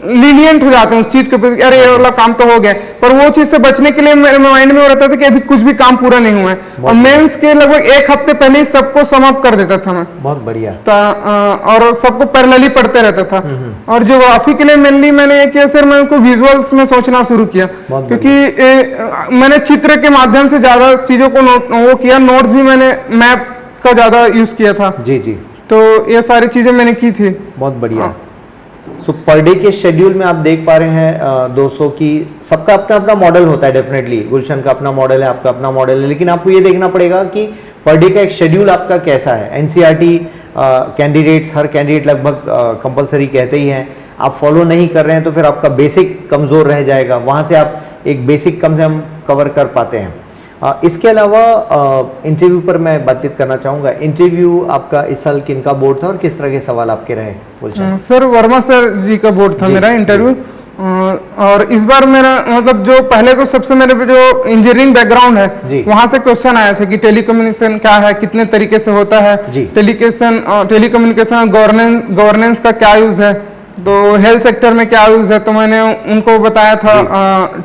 लीनियंट हो जाते हैं उस चीज के प्रति, अरे ये वाला काम तो हो गया। पर वो चीज से बचने के लिए मेरे माइंड में वो रहता था कि अभी कुछ भी काम पूरा नहीं हुआ है, और मेंस के लगभग 1 हफ्ते पहले ही सबको समाप्त कर देता था मैं। बहुत बढ़िया। और सबको पैरेलली पढ़ते रहता था। और ज्योग्राफी के लिए मेनली मैंने ये किया सर, मैं उनको विजुअल्स में सोचना शुरू किया, क्योंकि मैंने चित्र के माध्यम से ज्यादा चीजों को वो किया। नोट्स भी मैंने मैप का ज्यादा यूज किया था। जी जी। तो ये सारी चीजें मैंने की थी। बहुत बढ़िया। सो पर डे के शेड्यूल में आप देख पा रहे हैं दोस्तों की सबका अपना अपना मॉडल होता है। डेफिनेटली गुलशन का अपना मॉडल है, आपका अपना मॉडल है, लेकिन आपको ये देखना पड़ेगा कि पर डे का एक शेड्यूल आपका कैसा है। एनसीईआरटी कैंडिडेट्स, हर कैंडिडेट लगभग कंपलसरी कहते ही हैं। आप फॉलो नहीं कर रहे हैं तो फिर आपका बेसिक कमज़ोर रह जाएगा, वहाँ से आप एक बेसिक कम से कम कवर कर पाते हैं। इसके अलावा इंटरव्यू पर मैं बातचीत करना चाहूँगा। इंटरव्यू आपका इस साल किनका बोर्ड था और किस तरह के सवाल आपके रहे? गुलशन सर वर्मा सर जी का बोर्ड था मेरा इंटरव्यू। और इस बार मेरा मतलब जो पहले तो सबसे मेरे पे जो इंजीनियरिंग बैकग्राउंड है वहां से क्वेश्चन आया था कि टेलीकम्युनिकेशन क्या है, कितने तरीके से होता है, टेलीकम्युनिकेशन गवर्नेंस का क्या यूज है, तो हेल्थ सेक्टर में क्या यूज है। तो मैंने उनको बताया था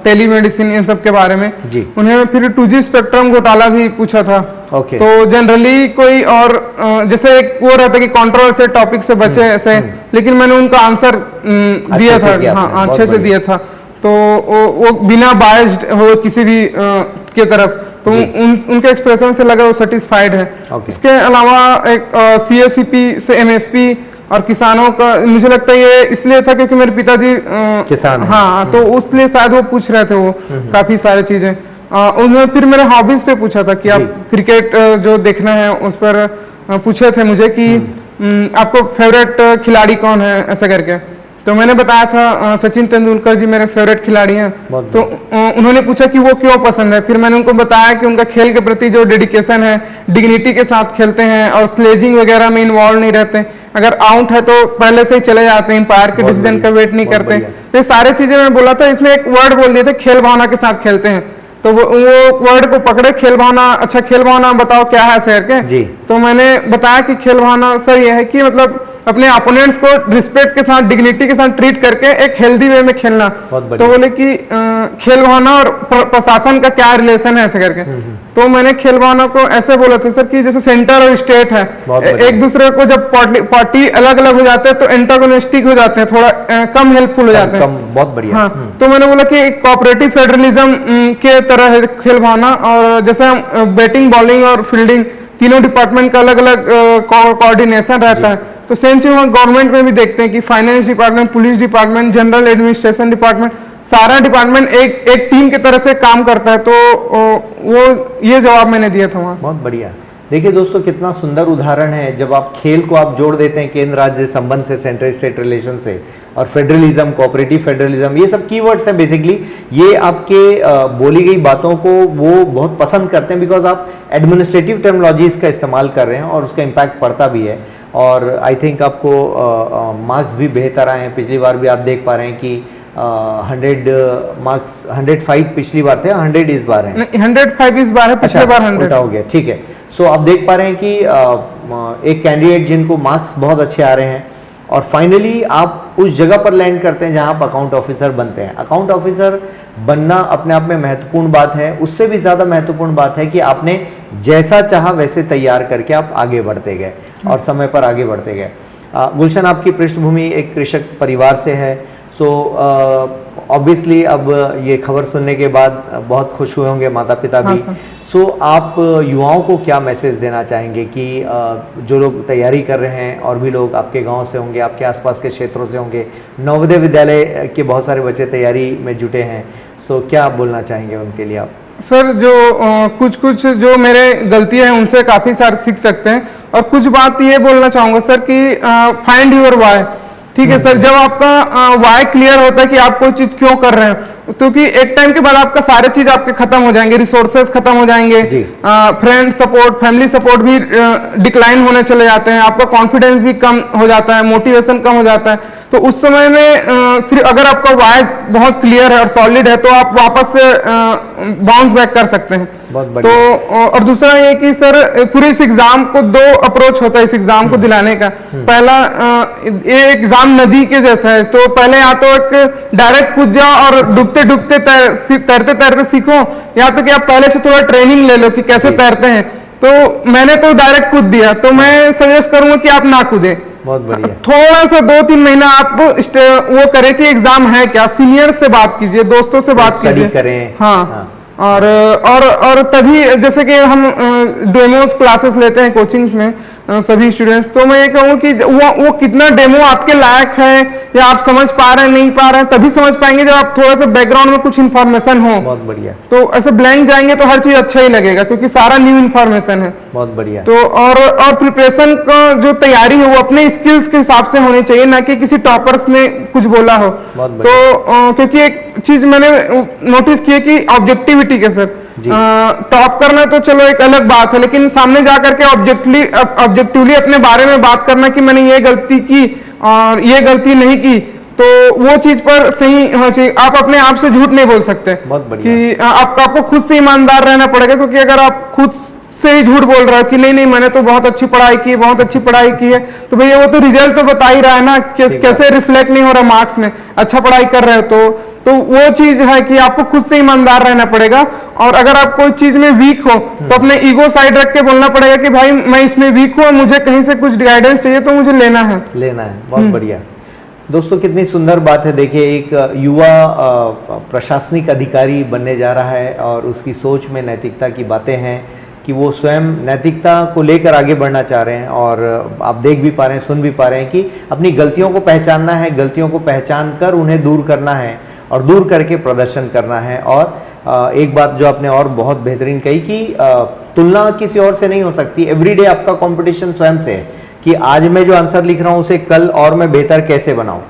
टेलीमेडिसिन इन सब के बारे में। उन्हें फिर 2G स्पेक्ट्रम घोटाला भी पूछा था। तो जनरली कोई और जैसे एक वो रहता है कि कंट्रोवर्शियल टॉपिक से बचे ऐसे, लेकिन मैंने उनका आंसर दिया था, हाँ अच्छे से दिया था। तो वो बिना बायस्ड हो किसी भी के तरफ, तो उनके एक्सप्रेशन से लगा वो सेटिस्फाइड है। इसके अलावा एक CSCP से MSP और किसानों का मुझे लगता है ये इसलिए था क्योंकि मेरे पिताजी किसान हैं। हाँ, तो उसलिए शायद वो पूछ रहे थे वो काफी सारी चीजें। उन्होंने फिर मेरे हॉबीज पे पूछा था कि आप क्रिकेट जो देखना है उस पर पूछे थे मुझे कि आपको फेवरेट खिलाड़ी कौन है ऐसा करके। तो मैंने बताया था सचिन तेंदुलकर जी मेरे फेवरेट खिलाड़ी हैं। तो उन्होंने पूछा कि वो क्यों पसंद है। फिर मैंने उनको बताया कि उनका खेल के प्रति जो डेडिकेशन है, डिग्निटी के साथ खेलते हैं और स्लेजिंग वगैरह में इन्वॉल्व नहीं रहते। अगर आउट है तो पहले से ही चले जाते हैं, अंपायर के डिसीजन का वेट नहीं करते। तो ये सारी चीजें मैं बोला था। इसमें एक वर्ड बोल दिए थे, खेल भावना के साथ खेलते हैं। तो वो वर्ड को पकड़े, खेल भावना। अच्छा खेल भावना बताओ क्या है सर के? तो मैंने बताया कि खेल भावना सर ये है कि मतलब अपने अपोनेंट्स को रिस्पेक्ट के साथ, डिग्निटी के साथ ट्रीट करके एक हेल्दी वे में खेलना। तो बोले कि खेल भावना और प्रशासन का क्या रिलेशन है ऐसे करके। तो मैंने खेल भावना को ऐसे बोला था सर कि जैसे सेंटर और स्टेट है, एक दूसरे को जब पार्टी अलग अलग हो जाते हैं तो एंटागोनिस्टिक हो जाते हैं, थोड़ा कम हेल्पफुल हो जाते हैं। बहुत बढ़िया। हाँ, तो मैंने बोला कि कोऑपरेटिव फेडरलिज्म के तरह है खेल भावना। और जैसे बैटिंग, बॉलिंग और फील्डिंग तीनों डिपार्टमेंट का अलग अलग कोऑर्डिनेशन रहता है। तो सेम चीज हम गवर्नमेंट में भी देखते हैं कि finance department, police department, general administration department, सारा डिपार्टमेंट एक टीम की तरह से काम करता है। तो वो ये जवाब मैंने दिया था वहाँ। बहुत बढ़िया। देखिए दोस्तों कितना सुंदर उदाहरण है जब आप खेल को आप जोड़ देते हैं केंद्र राज्य संबंध से, सेंट्रल स्टेट रिलेशन से, और फेडरलिज्म, कोऑपरेटिव फेडरलिज्म, ये सब कीवर्ड्स हैं बेसिकली। ये आपके बोली गई बातों को वो बहुत पसंद करते हैं बिकॉज आप एडमिनिस्ट्रेटिव टर्मिनोलॉजीज का इस्तेमाल कर रहे हैं और उसका इम्पैक्ट पड़ता भी है। और आई थिंक आपको मार्क्स भी बेहतर आए हैं। पिछली बार भी आप देख पा रहे हैं कि 100 मार्क्स, 105 पिछली बार थे, 100 इस बार है। 105 इस बार है, पिछले बार 100 हो गया। ठीक है। सो आप देख पा रहे हैं कि एक कैंडिडेट जिनको मार्क्स बहुत अच्छे आ रहे हैं और फाइनली आप उस जगह पर लैंड करते हैं जहां आप अकाउंट ऑफिसर बनते हैं। अकाउंट ऑफिसर बनना अपने आप में महत्वपूर्ण बात है। उससे भी ज़्यादा महत्वपूर्ण बात है कि आपने जैसा चाहा वैसे तैयार करके आप आगे बढ़ते गए और समय पर आगे बढ़ते गए। गुलशन, आपकी पृष्ठभूमि एक कृषक परिवार से है। सो ऑब्वियसली अब ये खबर सुनने के बाद बहुत खुश हुए होंगे माता पिता भी। सो आप युवाओं को क्या मैसेज देना चाहेंगे कि जो लोग तैयारी कर रहे हैं, और भी लोग आपके गांव से होंगे, आपके आसपास के क्षेत्रों से होंगे, नवोदय विद्यालय के बहुत सारे बच्चे तैयारी में जुटे हैं, सो क्या आप बोलना चाहेंगे उनके लिए आप? सर जो कुछ कुछ जो मेरे गलतियां हैं उनसे काफ़ी सारे सीख सकते हैं। और कुछ बात ये बोलना चाहूँगा सर कि फाइंड योर वाई। ठीक है सर, जब आपका वाई क्लियर होता है कि आप कोई चीज़ क्यों कर रहे हैं, क्योंकि एक टाइम के बाद आपका सारे चीज़ आपके खत्म हो जाएंगे, रिसोर्सेज खत्म हो जाएंगे, फ्रेंड सपोर्ट, फैमिली सपोर्ट भी डिक्लाइन होने चले जाते हैं, आपका कॉन्फिडेंस भी कम हो जाता है, मोटिवेशन कम हो जाता है। तो उस समय में सिर्फ अगर आपका वाई बहुत क्लियर है और सॉलिड है तो आप वापस से बाउंस बैक कर सकते हैं। तो और दूसरा ये कि सर पूरे इस एग्जाम को 2 अप्रोच होता है इस एग्जाम को दिलाने का। पहला, ये एग्जाम नदी के जैसा है, तो पहले या तो एक डायरेक्ट कूद जाओ और डूबते डूबते तैरते तैरते सीखो, या तो कि आप पहले से थोड़ा ट्रेनिंग ले लो कि कैसे तैरते हैं। तो मैंने तो डायरेक्ट कूद दिया, तो मैं सजेस्ट करूंगा कि आप ना कूदें। बहुत बढ़िया। थोड़ा सा 2-3 महीना आप वो करें कि एग्जाम है क्या, सीनियर से बात कीजिए, दोस्तों से बात कीजिए, करें। हाँ। और तभी जैसे कि हम डेमोस क्लासेस लेते हैं कोचिंग्स में सभी स्टूडेंट्स, तो मैं ये कहूँ कि वो कितना डेमो आपके लायक है या आप समझ पा रहे हैं नहीं पा रहे हैं, तभी समझ पाएंगे जब आप थोड़ा सा बैकग्राउंड में कुछ इन्फॉर्मेशन हो। बहुत बढ़िया। तो ऐसे ब्लैंक जाएंगे तो हर चीज अच्छा ही लगेगा क्योंकि सारा न्यू इन्फॉर्मेशन है। बहुत बढ़िया। तो और प्रिपरेशन का जो तैयारी है वो अपने स्किल्स के हिसाब से होनी चाहिए, ना कि किसी टॉपर्स ने कुछ बोला हो। तो क्योंकि एक चीज मैंने नोटिस की है कि ऑब्जेक्टिविटी के सर, टॉप करना तो चलो एक अलग बात है, लेकिन सामने जाकर के ऑब्जेक्टिवली अपने बारे में बात करना कि मैंने ये गलती की और ये गलती नहीं की, तो वो चीज पर सही होना चाहिए। आप अपने आप से झूठ नहीं बोल सकते। बहुत बढ़िया। कि आपको खुद से ईमानदार रहना पड़ेगा, क्योंकि अगर आप खुद से ही झूठ बोल रहा है कि नहीं मैंने तो बहुत अच्छी पढ़ाई की, बहुत अच्छी पढ़ाई की है, तो भैया वो तो रिजल्ट तो बता ही रहा है ना, कैसे रिफ्लेक्ट नहीं हो रहा मार्क्स में, अच्छा पढ़ाई कर रहे हो तो वो चीज है कि आपको खुद से ईमानदार रहना पड़ेगा। और अगर आप कोई चीज में वीक हो तो अपने ईगो साइड रख के बोलना पड़ेगा कि भाई मैं इसमें वीक हूँ, मुझे कहीं से कुछ गाइडेंस चाहिए तो मुझे लेना है। बहुत बढ़िया। दोस्तों कितनी सुंदर बात है। देखिए एक युवा प्रशासनिक अधिकारी बनने जा रहा है और उसकी सोच में नैतिकता की बातें हैं कि वो स्वयं नैतिकता को लेकर आगे बढ़ना चाह रहे हैं। और आप देख भी पा रहे हैं, सुन भी पा रहे हैं कि अपनी गलतियों को पहचानना है, गलतियों को पहचान कर उन्हें दूर करना है और दूर करके प्रदर्शन करना है। और एक बात जो आपने और बहुत बेहतरीन कही कि तुलना किसी और से नहीं हो सकती। एवरीडे आपका कंपटीशन स्वयं से है कि आज मैं जो आंसर लिख रहा हूँ उसे कल और मैं बेहतर कैसे बनाऊं।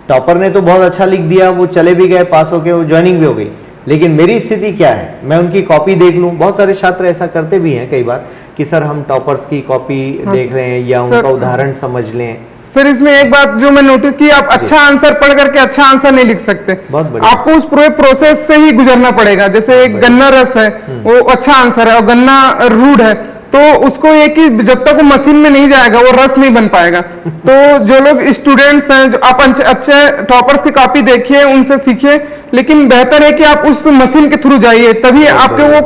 टॉपर ने तो बहुत अच्छा लिख दिया, वो चले भी गए, पास हो गए, वो ज्वाइनिंग भी हो गई, लेकिन मेरी स्थिति क्या है, मैं उनकी कॉपी देख लूं। बहुत सारे छात्र ऐसा करते भी हैं कई बार कि सर हम टॉपर्स की कॉपी देख रहे हैं या उनका उदाहरण समझ लें। सर इसमें एक बात जो मैं नोटिस की, आप अच्छा आंसर पढ़ करके अच्छा आंसर नहीं लिख सकते। बहुत बढ़िया। आपको उस पूरे प्रोसेस से ही गुजरना पड़ेगा। जैसे एक गन्ना रस है, वो अच्छा आंसर है, और गन्ना रूड है, तो उसको ये कि जब तक वो मशीन में नहीं जाएगा वो रस नहीं बन पाएगा। तो जो लोग स्टूडेंट्स हैं, जो आप अच्छे टॉपर्स की कॉपी देखिए, उनसे सीखिए, लेकिन बेहतर है कि आप उस मशीन के थ्रू जाइए, तभी आपके वो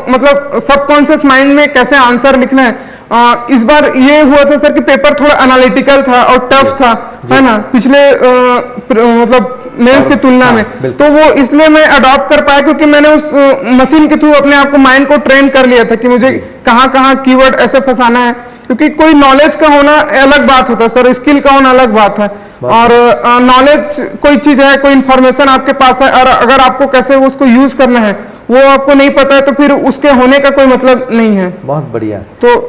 मतलब सबकॉन्शियस माइंड में कैसे आंसर लिखना है। इस बार ये हुआ था सर कि पेपर थोड़ा एनालिटिकल था और टफ था, है ना, पिछले मतलब मेंस की तुलना में। तो वो इसलिए मैं अडॉप्ट कर पाया क्योंकि मैंने उस मशीन के थ्रू अपने आप को माइंड को ट्रेन कर लिया था कि मुझे कहाँ कहाँ कीवर्ड ऐसे फंसाना है। क्योंकि कोई नॉलेज का होना अलग बात होता है सर, स्किल का होना अलग बात है। और नॉलेज कोई चीज है, कोई इंफॉर्मेशन आपके पास है, और अगर आपको कैसे उसको यूज करना है वो आपको नहीं पता है तो फिर उसके होने का कोई मतलब नहीं है। बहुत बढ़िया। तो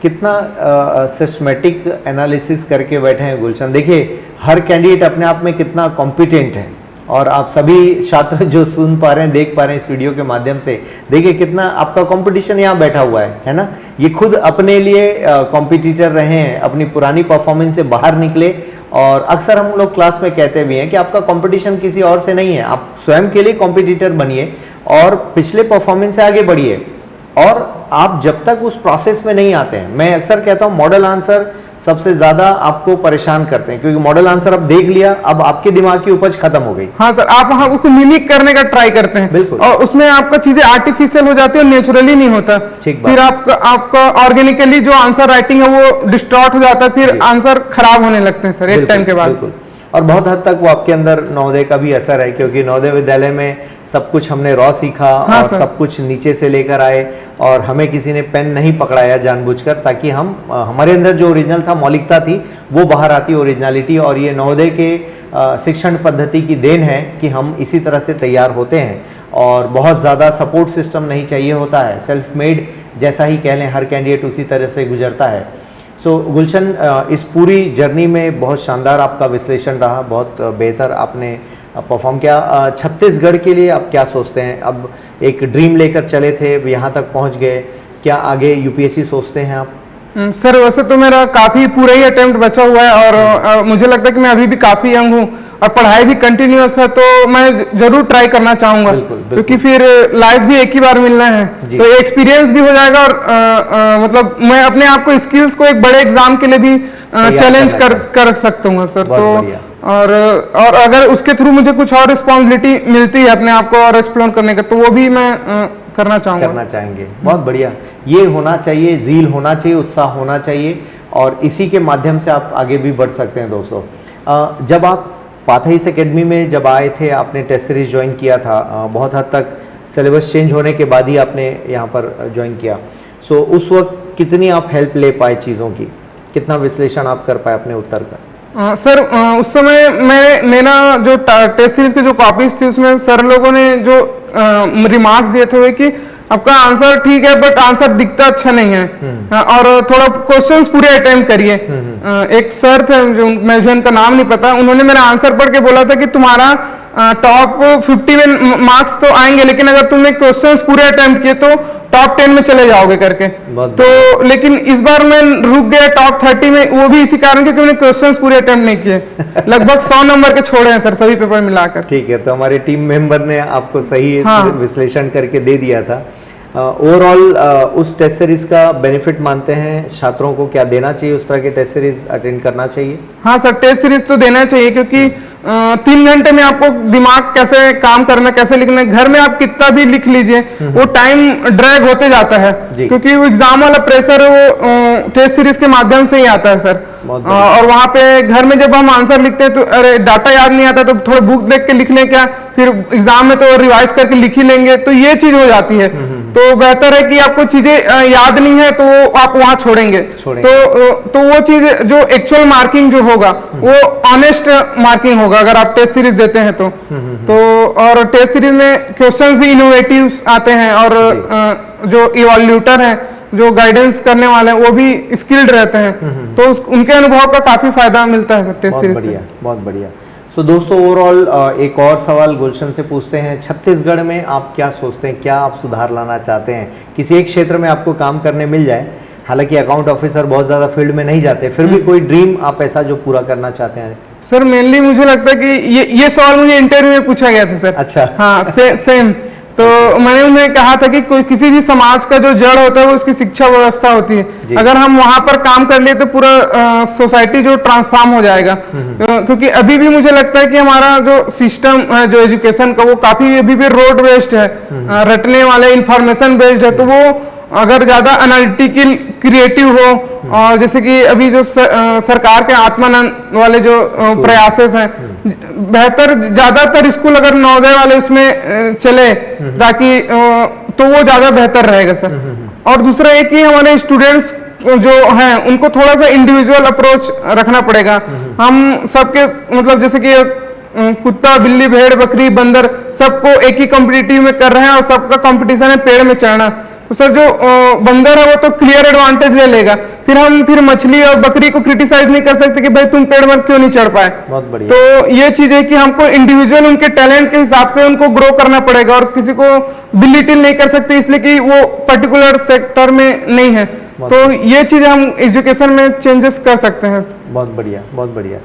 कितना सिस्टमेटिक एनालिसिस करके बैठे हैं गुलशन। देखिए हर कैंडिडेट अपने आप में कितना कॉम्पिटेंट है, और आप सभी छात्र जो सुन पा रहे हैं, देख पा रहे हैं इस वीडियो के माध्यम से, देखिए कितना आपका कंपटीशन यहाँ बैठा हुआ है ना। ये खुद अपने लिए कॉम्पिटिटर रहे हैं, अपनी पुरानी परफॉर्मेंस से बाहर निकले। और अक्सर हम लोग क्लास में कहते भी हैं कि आपका कंपटीशन किसी और से नहीं है, आप स्वयं के लिए कॉम्पिटिटर बनिए और पिछले परफॉर्मेंस से आगे बढ़िए। और आप जब तक उस प्रोसेस में नहीं आते हैं, मैं अक्सर कहता हूं मॉडल आंसर सबसे ज्यादा आपको परेशान करते हैं, क्योंकि मॉडल आंसर आप देख लिया, अब आपके दिमाग की उपज खत्म हो गई। हाँ सर, आप वहां उसको मिमिक करने का ट्राई करते हैं। बिल्कुल। और उसमें आपका चीजें आर्टिफिशियल हो जाती है और नेचुरली नहीं होता। फिर आपका ऑर्गेनिकली जो आंसर राइटिंग है वो डिस्टॉर्ट हो जाता है, फिर आंसर खराब होने लगते हैं सर एक टाइम के बाद। और बहुत हद तक वो आपके अंदर नवोदय का भी असर है, क्योंकि नवोदय विद्यालय में सब कुछ हमने रॉ सीखा। हाँ, और सब कुछ नीचे से लेकर आए, और हमें किसी ने पेन नहीं पकड़ाया जानबूझकर, ताकि हम हमारे अंदर जो ओरिजिनल था, मौलिकता थी, वो बाहर आती, ओरिजिनलिटी। और ये नवोदय के शिक्षण पद्धति की देन है कि हम इसी तरह से तैयार होते हैं। और बहुत ज़्यादा सपोर्ट सिस्टम नहीं चाहिए होता है, सेल्फ मेड जैसा ही कह लें, हर कैंडिडेट उसी तरह से गुजरता है। सो गुलशन, इस पूरी जर्नी में बहुत शानदार आपका विश्लेषण रहा, बहुत बेहतर आपने परफॉर्म किया। छत्तीसगढ़ के लिए आप क्या सोचते हैं? अब एक ड्रीम लेकर चले थे, यहाँ तक पहुँच गए, क्या आगे यूपीएससी सोचते हैं आप? सर वैसे तो मेरा काफी पूरा ही अटेम्प्ट बचा हुआ है और मुझे लगता है कि मैं अभी भी काफी यंग हूँ और पढ़ाई भी कंटिन्यूअस है, तो मैं जरूर ट्राई करना चाहूंगा। क्योंकि फिर लाइफ भी एक ही बार मिलना है, तो एक्सपीरियंस भी हो जाएगा और मतलब मैं अपने आप को स्किल्स को एक बड़े एग्जाम के लिए भी चैलेंज कर सकता हूँ सर। तो और अगर उसके थ्रू मुझे कुछ और रिस्पॉन्सिबिलिटी मिलती है अपने आप को और एक्सप्लोर करने का, तो वो भी मैं करना चाहेंगे। बहुत बढ़िया, ये होना चाहिए, जील होना चाहिए, उत्साह होना चाहिए और इसी के माध्यम से आप आगे भी बढ़ सकते हैं। दोस्तों, जब आप पाथाइस एकेडमी में जब आए थे, आपने टेस्ट सीरीज ज्वाइन किया था, बहुत हद तक सिलेबस चेंज होने के बाद ही आपने यहाँ पर ज्वाइन किया। सो उस वक्त कितनी आप हेल्प ले पाए चीज़ों की, कितना विश्लेषण आप कर पाए अपने उत्तर का? सर उस समय मेरा जो टेस्ट सीरीज की जो कॉपीज थी उसमें सर लोगों ने जो रिमार्क्स दिए थे कि आपका आंसर ठीक है बट आंसर दिखता अच्छा नहीं है और थोड़ा क्वेश्चंस पूरे अटेम्प्ट करिए। एक सर थे जो मुझे उनका नाम नहीं पता, उन्होंने मेरा आंसर पढ़ के बोला था कि तुम्हारा टॉप 50 में मार्क्स तो आएंगे, लेकिन अगर तुमने क्वेश्चंस पूरे अटेम्प्ट किए तो टॉप 10 में चले जाओगे करके। तो लेकिन इस बार मैं रुक गया टॉप 30 में, वो भी इसी कारण क्योंकि मैंने क्वेश्चंस पूरे अटेम्प्ट नहीं किए। लगभग 100 नंबर के छोड़े हैं सर सभी पेपर मिलाकर। ठीक है, तो हमारे टीम मेंबर ने आपको सही विश्लेषण करके दे दिया था। ओवरऑल उस टेस्ट सीरीज का बेनिफिट मानते हैं छात्रों को, क्या देना चाहिए, उस तरह के टेस्ट सीरीज अटेंड करना चाहिए? हाँ सर, टेस्ट सीरीज तो देना चाहिए क्योंकि 3 घंटे में आपको दिमाग कैसे काम करना, कैसे लिखना, घर में आप कितना भी लिख लीजिए वो टाइम ड्रैग होते जाता है क्योंकि वो एग्जाम वाला प्रेशर वो टेस्ट सीरीज के माध्यम से ही आता है सर। और वहाँ पे घर में जब हम आंसर लिखते हैं तो अरे डाटा याद नहीं आता तो थोड़ा बुक देख के लिख लें क्या, फिर एग्जाम में तो रिवाइज करके लिख ही लेंगे, तो ये चीज हो जाती है। तो बेहतर है कि आपको चीजें याद नहीं है तो आप वहां छोड़ेंगे। तो वो चीज जो एक्चुअल मार्किंग जो होगा वो ऑनेस्ट मार्किंग होगा अगर आप टेस्ट सीरीज देते हैं तो और टेस्ट सीरीज में क्वेश्चंस भी इनोवेटिव आते हैं और जो इवैल्यूएटर हैं, जो गाइडेंस करने वाले हैं, वो भी स्किल्ड रहते हैं, तो उनके अनुभव का काफी फायदा मिलता है टेस्ट सीरीज से। बहुत बढ़िया। सो दोस्तों, ओवरऑल एक और सवाल गुलशन से पूछते हैं, छत्तीसगढ़ में आप क्या सोचते हैं, क्या आप सुधार लाना चाहते हैं? किसी एक क्षेत्र में आपको काम करने मिल जाए, हालांकि अकाउंट ऑफिसर बहुत ज़्यादा फील्ड में नहीं जाते, फिर भी कोई ड्रीम आप ऐसा जो पूरा करना चाहते हैं? सर मेनली मुझे लगता है कि ये सवाल मुझे इंटरव्यू में पूछा गया था सर। अच्छा। हाँ सेम। तो मैंने उन्हें कहा था कि कोई किसी भी समाज का जो जड़ होता है वो उसकी शिक्षा व्यवस्था होती है। अगर हम वहां पर काम कर लिए तो पूरा सोसाइटी जो ट्रांसफॉर्म हो जाएगा। क्योंकि अभी भी मुझे लगता है कि हमारा जो सिस्टम है जो एजुकेशन का वो काफी अभी भी रोड बेस्ड है, रटने वाले इंफॉर्मेशन बेस्ड है। तो वो अगर ज्यादा एनालिटिकल क्रिएटिव हो और जैसे कि अभी जो सरकार के आत्मानंद वाले जो प्रयासेस हैं, बेहतर ज्यादातर स्कूल अगर नवोदय वाले उसमें चले ताकि तो वो ज्यादा बेहतर रहेगा सर। और दूसरा एक ही हमारे स्टूडेंट्स जो हैं उनको थोड़ा सा इंडिविजुअल अप्रोच रखना पड़ेगा। हम सबके मतलब जैसे कि कुत्ता, बिल्ली, भेड़, बकरी, बंदर सबको एक ही कॉम्पिटिटिव में कर रहे हैं और सबका कंपटीशन है पेड़ में चढ़ना। तो सर जो बंदर है वो तो क्लियर एडवांटेज ले लेगा, फिर मछली और बकरी को क्रिटिसाइज नहीं कर सकते कि भाई तुम पेड़ पर क्यों नहीं चढ़ पाए। बहुत बढ़िया। तो ये चीज है कि हमको इंडिविजुअल उनके टैलेंट के हिसाब से उनको ग्रो करना पड़ेगा और किसी को बिलिटिल नहीं कर सकते इसलिए कि वो पर्टिकुलर सेक्टर में नहीं है। तो ये चीज हम एजुकेशन में चेंजेस कर सकते हैं। बहुत बढ़िया, बहुत बढ़िया।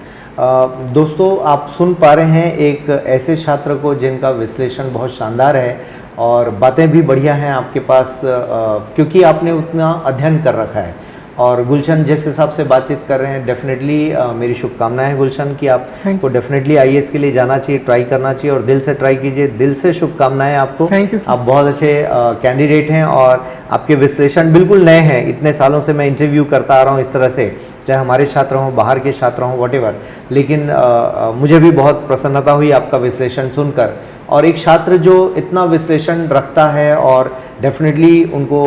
दोस्तों, आप सुन पा रहे हैं एक ऐसे छात्र को जिनका विश्लेषण बहुत शानदार है और बातें भी बढ़िया हैं आपके पास, क्योंकि आपने उतना अध्ययन कर रखा है। और गुलशन जिस हिसाब से बातचीत कर रहे हैं, डेफिनेटली मेरी शुभकामनाएं हैं गुलशन कि आपको डेफिनेटली आईएएस के लिए जाना चाहिए, ट्राई करना चाहिए और दिल से ट्राई कीजिए। दिल से शुभकामनाएं आपको। आप बहुत अच्छे कैंडिडेट हैं और आपके विश्लेषण बिल्कुल नए हैं। इतने सालों से मैं इंटरव्यू करता आ रहा हूँ इस तरह से, चाहे हमारे छात्र हों, बाहर के छात्र हों, व्हाटएवर, लेकिन मुझे भी बहुत प्रसन्नता हुई आपका विश्लेषण सुनकर। और एक छात्र जो इतना विश्लेषण रखता है और डेफिनेटली उनको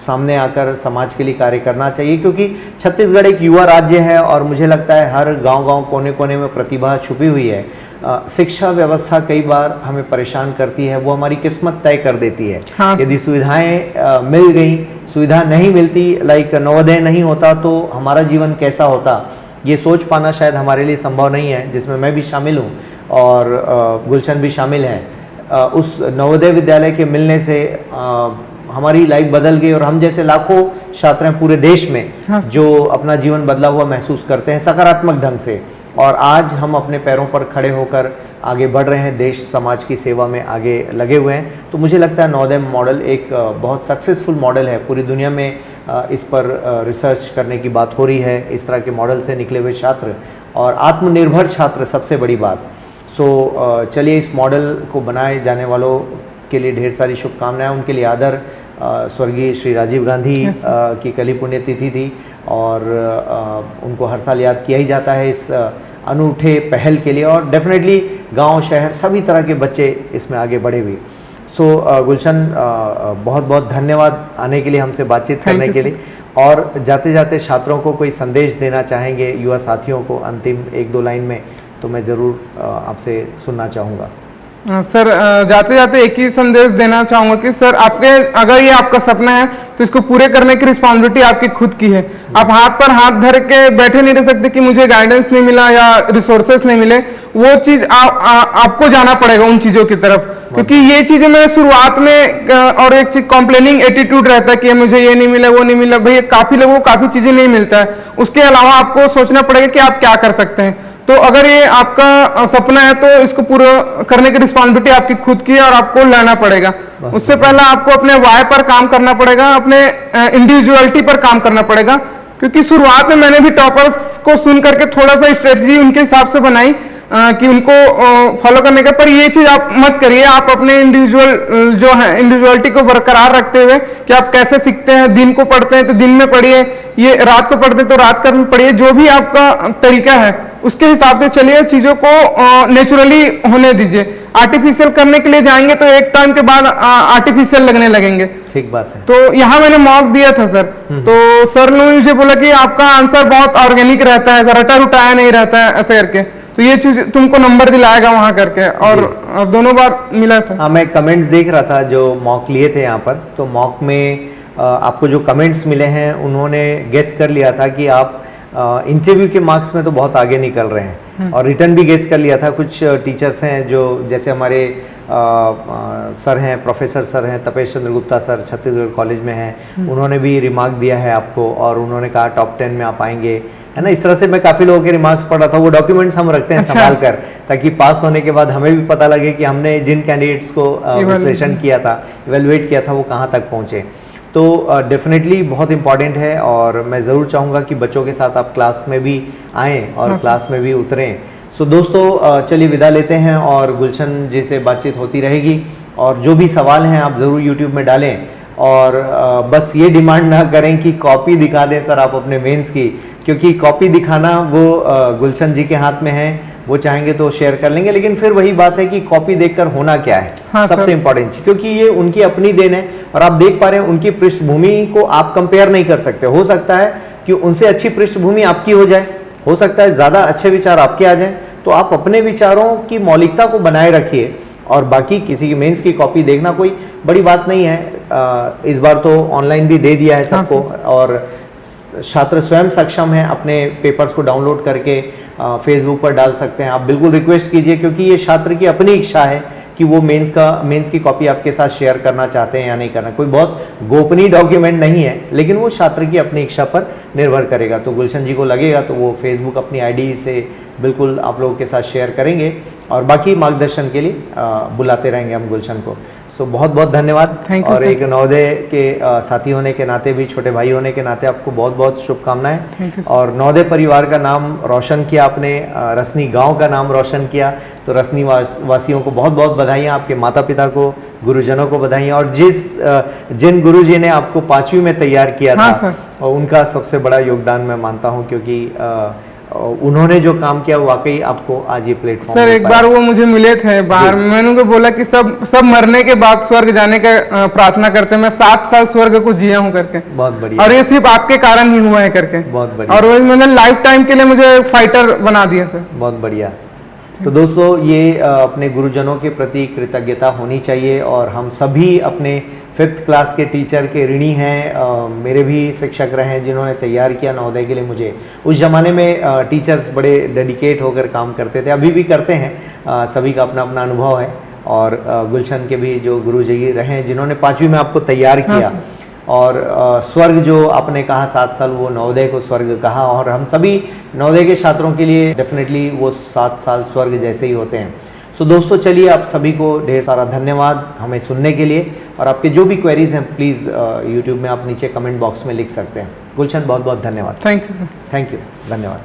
सामने आकर समाज के लिए कार्य करना चाहिए, क्योंकि छत्तीसगढ़ एक युवा राज्य है और मुझे लगता है हर गांव-गांव, कोने-कोने में प्रतिभा छुपी हुई है। शिक्षा व्यवस्था कई बार हमें परेशान करती है, वो हमारी किस्मत तय कर देती है। हाँ, यदि सुविधाएं मिल गई, सुविधा नहीं मिलती, लाइक नवोदय नहीं होता तो हमारा जीवन कैसा होता, ये सोच पाना शायद हमारे लिए संभव नहीं है, जिसमें मैं भी शामिल हूँ और गुलशन भी शामिल है। उस नवोदय विद्यालय के मिलने से हमारी लाइफ बदल गई और हम जैसे लाखों छात्र हैं पूरे देश में जो अपना जीवन बदला हुआ महसूस करते हैं सकारात्मक ढंग से, और आज हम अपने पैरों पर खड़े होकर आगे बढ़ रहे हैं, देश समाज की सेवा में आगे लगे हुए हैं। तो मुझे लगता है नवोदय मॉडल एक बहुत सक्सेसफुल मॉडल है। पूरी दुनिया में इस पर रिसर्च करने की बात हो रही है, इस तरह के मॉडल से निकले हुए छात्र और आत्मनिर्भर छात्र सबसे बड़ी बात। सो चलिए इस मॉडल को बनाए जाने वालों के लिए ढेर सारी शुभकामनाएं, उनके लिए आदर। स्वर्गीय श्री राजीव गांधी की कल ही पुण्यतिथि थी और उनको हर साल याद किया ही जाता है इस अनूठे पहल के लिए, और डेफिनेटली गांव शहर सभी तरह के बच्चे इसमें आगे बढ़े भी। सो गुलशन बहुत बहुत धन्यवाद आने के लिए, हमसे बातचीत करने के लिए। और जाते जाते छात्रों को कोई संदेश देना चाहेंगे, युवा साथियों को अंतिम 1-2 लाइन में, तो मैं ज़रूर आपसे सुनना चाहूँगा। सर जाते जाते एक ही संदेश देना चाहूंगा कि सर आपके अगर ये आपका सपना है तो इसको पूरे करने की रिस्पॉन्सिबिलिटी आपकी खुद की है। आप हाथ पर हाथ धर के बैठे नहीं रह सकते कि मुझे गाइडेंस नहीं मिला या रिसोर्सेस नहीं मिले। वो चीज आपको जाना पड़ेगा उन चीजों की तरफ, क्योंकि ये चीजें मैं शुरुआत में और एक चीज कॉम्प्लेनिंग एटीट्यूड रहता है कि मुझे ये नहीं मिला वो नहीं मिला। भाई काफी लोगों को काफी चीजें नहीं मिलता है, उसके अलावा आपको सोचना पड़ेगा कि आप क्या कर सकते हैं। तो अगर ये आपका सपना है तो इसको पूरा करने की रिस्पॉन्सिबिलिटी आपकी खुद की है और आपको लेना पड़ेगा। उससे पहले आपको अपने वाय पर काम करना पड़ेगा, अपने इंडिविजुअलिटी पर काम करना पड़ेगा, क्योंकि शुरुआत में मैंने भी टॉपर्स को सुन करके थोड़ा सा स्ट्रेटजी उनके हिसाब से बनाई कि उनको फॉलो करने का। पर ये चीज आप मत करिए, आप अपने इंडिविजुअल जो है इंडिविजुअलिटी को बरकरार रखते हुए कि आप कैसे सीखते हैं, दिन को पढ़ते हैं तो दिन में पढ़िए, ये रात को पढ़ते हैं तो रात में पढ़िए, जो भी आपका तरीका है उसके हिसाब से चलिए, चीजों को नेचुरली होने दीजिए। आर्टिफिशियल करने के लिए जाएंगे तो एक टाइम के बाद आर्टिफिशियल लगने लगेंगे। ठीक बात है। तो यहाँ मैंने मॉक दिया था सर, तो सर ने मुझे बोला कि आपका आंसर बहुत ऑर्गेनिक रहता है, रटा रुटाया नहीं रहता है ऐसे करके, तो ये चीज तुमको नंबर दिलाएगा वहां करके, और दोनों बार मिला सर। हाँ, मैं कमेंट्स देख रहा था जो मॉक लिए थे यहाँ पर, तो मॉक में आपको जो कमेंट्स मिले हैं उन्होंने गेस कर लिया था कि आप इंटरव्यू के मार्क्स में तो बहुत आगे निकल रहे हैं, और रिटर्न भी गेस कर लिया था। कुछ टीचर्स हैं जो जैसे हमारे सर हैं, प्रोफेसर सर हैं, तपेश चंद्र गुप्ता सर छत्तीसगढ़ कॉलेज में हैं, उन्होंने भी रिमार्क दिया है आपको और उन्होंने कहा टॉप 10 में आप आएंगे, है ना। इस तरह से मैं काफ़ी लोगों के रिमार्क्स पढ़ रहा था, वो डॉक्यूमेंट्स हम रखते हैं संभाल कर, ताकि पास होने के बाद हमें भी पता लगे कि हमने जिन कैंडिडेट्स को विश्लेषण किया था, इवेलुएट किया था, वो कहाँ तक पहुँचे। तो डेफिनेटली बहुत इंपॉर्टेंट है, और मैं ज़रूर चाहूँगा कि बच्चों के साथ आप क्लास में भी आएँ और क्लास में भी उतरें। सो दोस्तों चलिए विदा लेते हैं, और गुलशन जी से बातचीत होती रहेगी, और जो भी सवाल हैं आप ज़रूर यूट्यूब में डालें, और बस ये डिमांड ना करें कि कॉपी दिखा दें सर आप अपने मेंस की, क्योंकि कॉपी दिखाना वो गुलशन जी के हाथ में है, वो चाहेंगे तो शेयर कर लेंगे, लेकिन फिर वही बात है कि कॉपी देखकर होना क्या है। हाँ, सबसे इंपॉर्टेंट, क्योंकि ये उनकी अपनी देन है, और आप देख पा रहे हैं उनकी पृष्ठभूमि को आप कंपेयर नहीं कर सकते। हो सकता है कि उनसे अच्छी पृष्ठभूमि आपकी हो जाए, हो सकता है ज्यादा अच्छे विचार आपके आ जाएं, तो आप अपने विचारों की मौलिकता को बनाए रखिए, और बाकी किसी की मेंस की कॉपी देखना कोई बड़ी बात नहीं है। इस बार तो ऑनलाइन भी दे दिया है सबको, और छात्र स्वयं सक्षम हैं अपने पेपर्स को डाउनलोड करके फेसबुक पर डाल सकते हैं। आप बिल्कुल रिक्वेस्ट कीजिए, क्योंकि ये छात्र की अपनी इच्छा है कि वो मेंस की कॉपी आपके साथ शेयर करना चाहते हैं या नहीं करना। कोई बहुत गोपनीय डॉक्यूमेंट नहीं है, लेकिन वो छात्र की अपनी इच्छा पर निर्भर करेगा। तो गुलशन जी को लगेगा तो वो फेसबुक अपनी आईडी से बिल्कुल आप लोगों के साथ शेयर करेंगे, और बाकी मार्गदर्शन के लिए बुलाते रहेंगे हम गुलशन को। सो बहुत बहुत धन्यवाद, और एक नवोदय के साथी होने के नाते भी, छोटे भाई होने के नाते आपको बहुत बहुत शुभकामनाएं। और नवोदय परिवार का नाम रोशन किया आपने, रसनी गांव का नाम रोशन किया, तो रसनी वासियों को बहुत बहुत बधाइयाँ, आपके माता पिता को, गुरुजनों को बधाइयाँ, और जिन गुरुजी ने आपको 5वीं में तैयार किया था, और उनका सबसे बड़ा योगदान मैं मानता हूँ, क्योंकि उन्होंने जो काम किया वाकई आपको आज ये प्लेटफॉर्म। सर एक बार वो मुझे मिले थे बाहर, मैंने उनको बोला कि सब मरने के बाद स्वर्ग जाने का प्रार्थना करते हैं, मैं 7 साल स्वर्ग को जिया हूँ करके। बहुत बढ़िया। और ये सिर्फ आपके कारण ही हुआ है करके। बहुत बढ़िया। और वही मैंने लाइफ टाइम के लिए मुझे फाइटर बना दिया सर। बहुत बढ़िया। तो दोस्तों ये अपने गुरुजनों के प्रति कृतज्ञता होनी चाहिए और हम सभी अपने 5th क्लास के टीचर के ऋणी हैं। मेरे भी शिक्षक रहे हैं जिन्होंने तैयार किया नवोदय के लिए मुझे। उस ज़माने में टीचर्स बड़े डेडिकेट होकर काम करते थे, अभी भी करते हैं, सभी का अपना अपना अनुभव है। और गुलशन के भी जो गुरुजी रहे हैं जिन्होंने 5वीं में आपको तैयार किया, और स्वर्ग जो आपने कहा 7 साल, वो नवोदय को स्वर्ग कहा, और हम सभी नवोदय के छात्रों के लिए डेफिनेटली वो 7 साल स्वर्ग जैसे ही होते हैं। सो दोस्तों चलिए, आप सभी को ढेर सारा धन्यवाद हमें सुनने के लिए, और आपके जो भी क्वेरीज हैं प्लीज़ यूट्यूब में आप नीचे कमेंट बॉक्स में लिख सकते हैं। गुलशन बहुत बहुत धन्यवाद। Thank you sir. Thank you, धन्यवाद।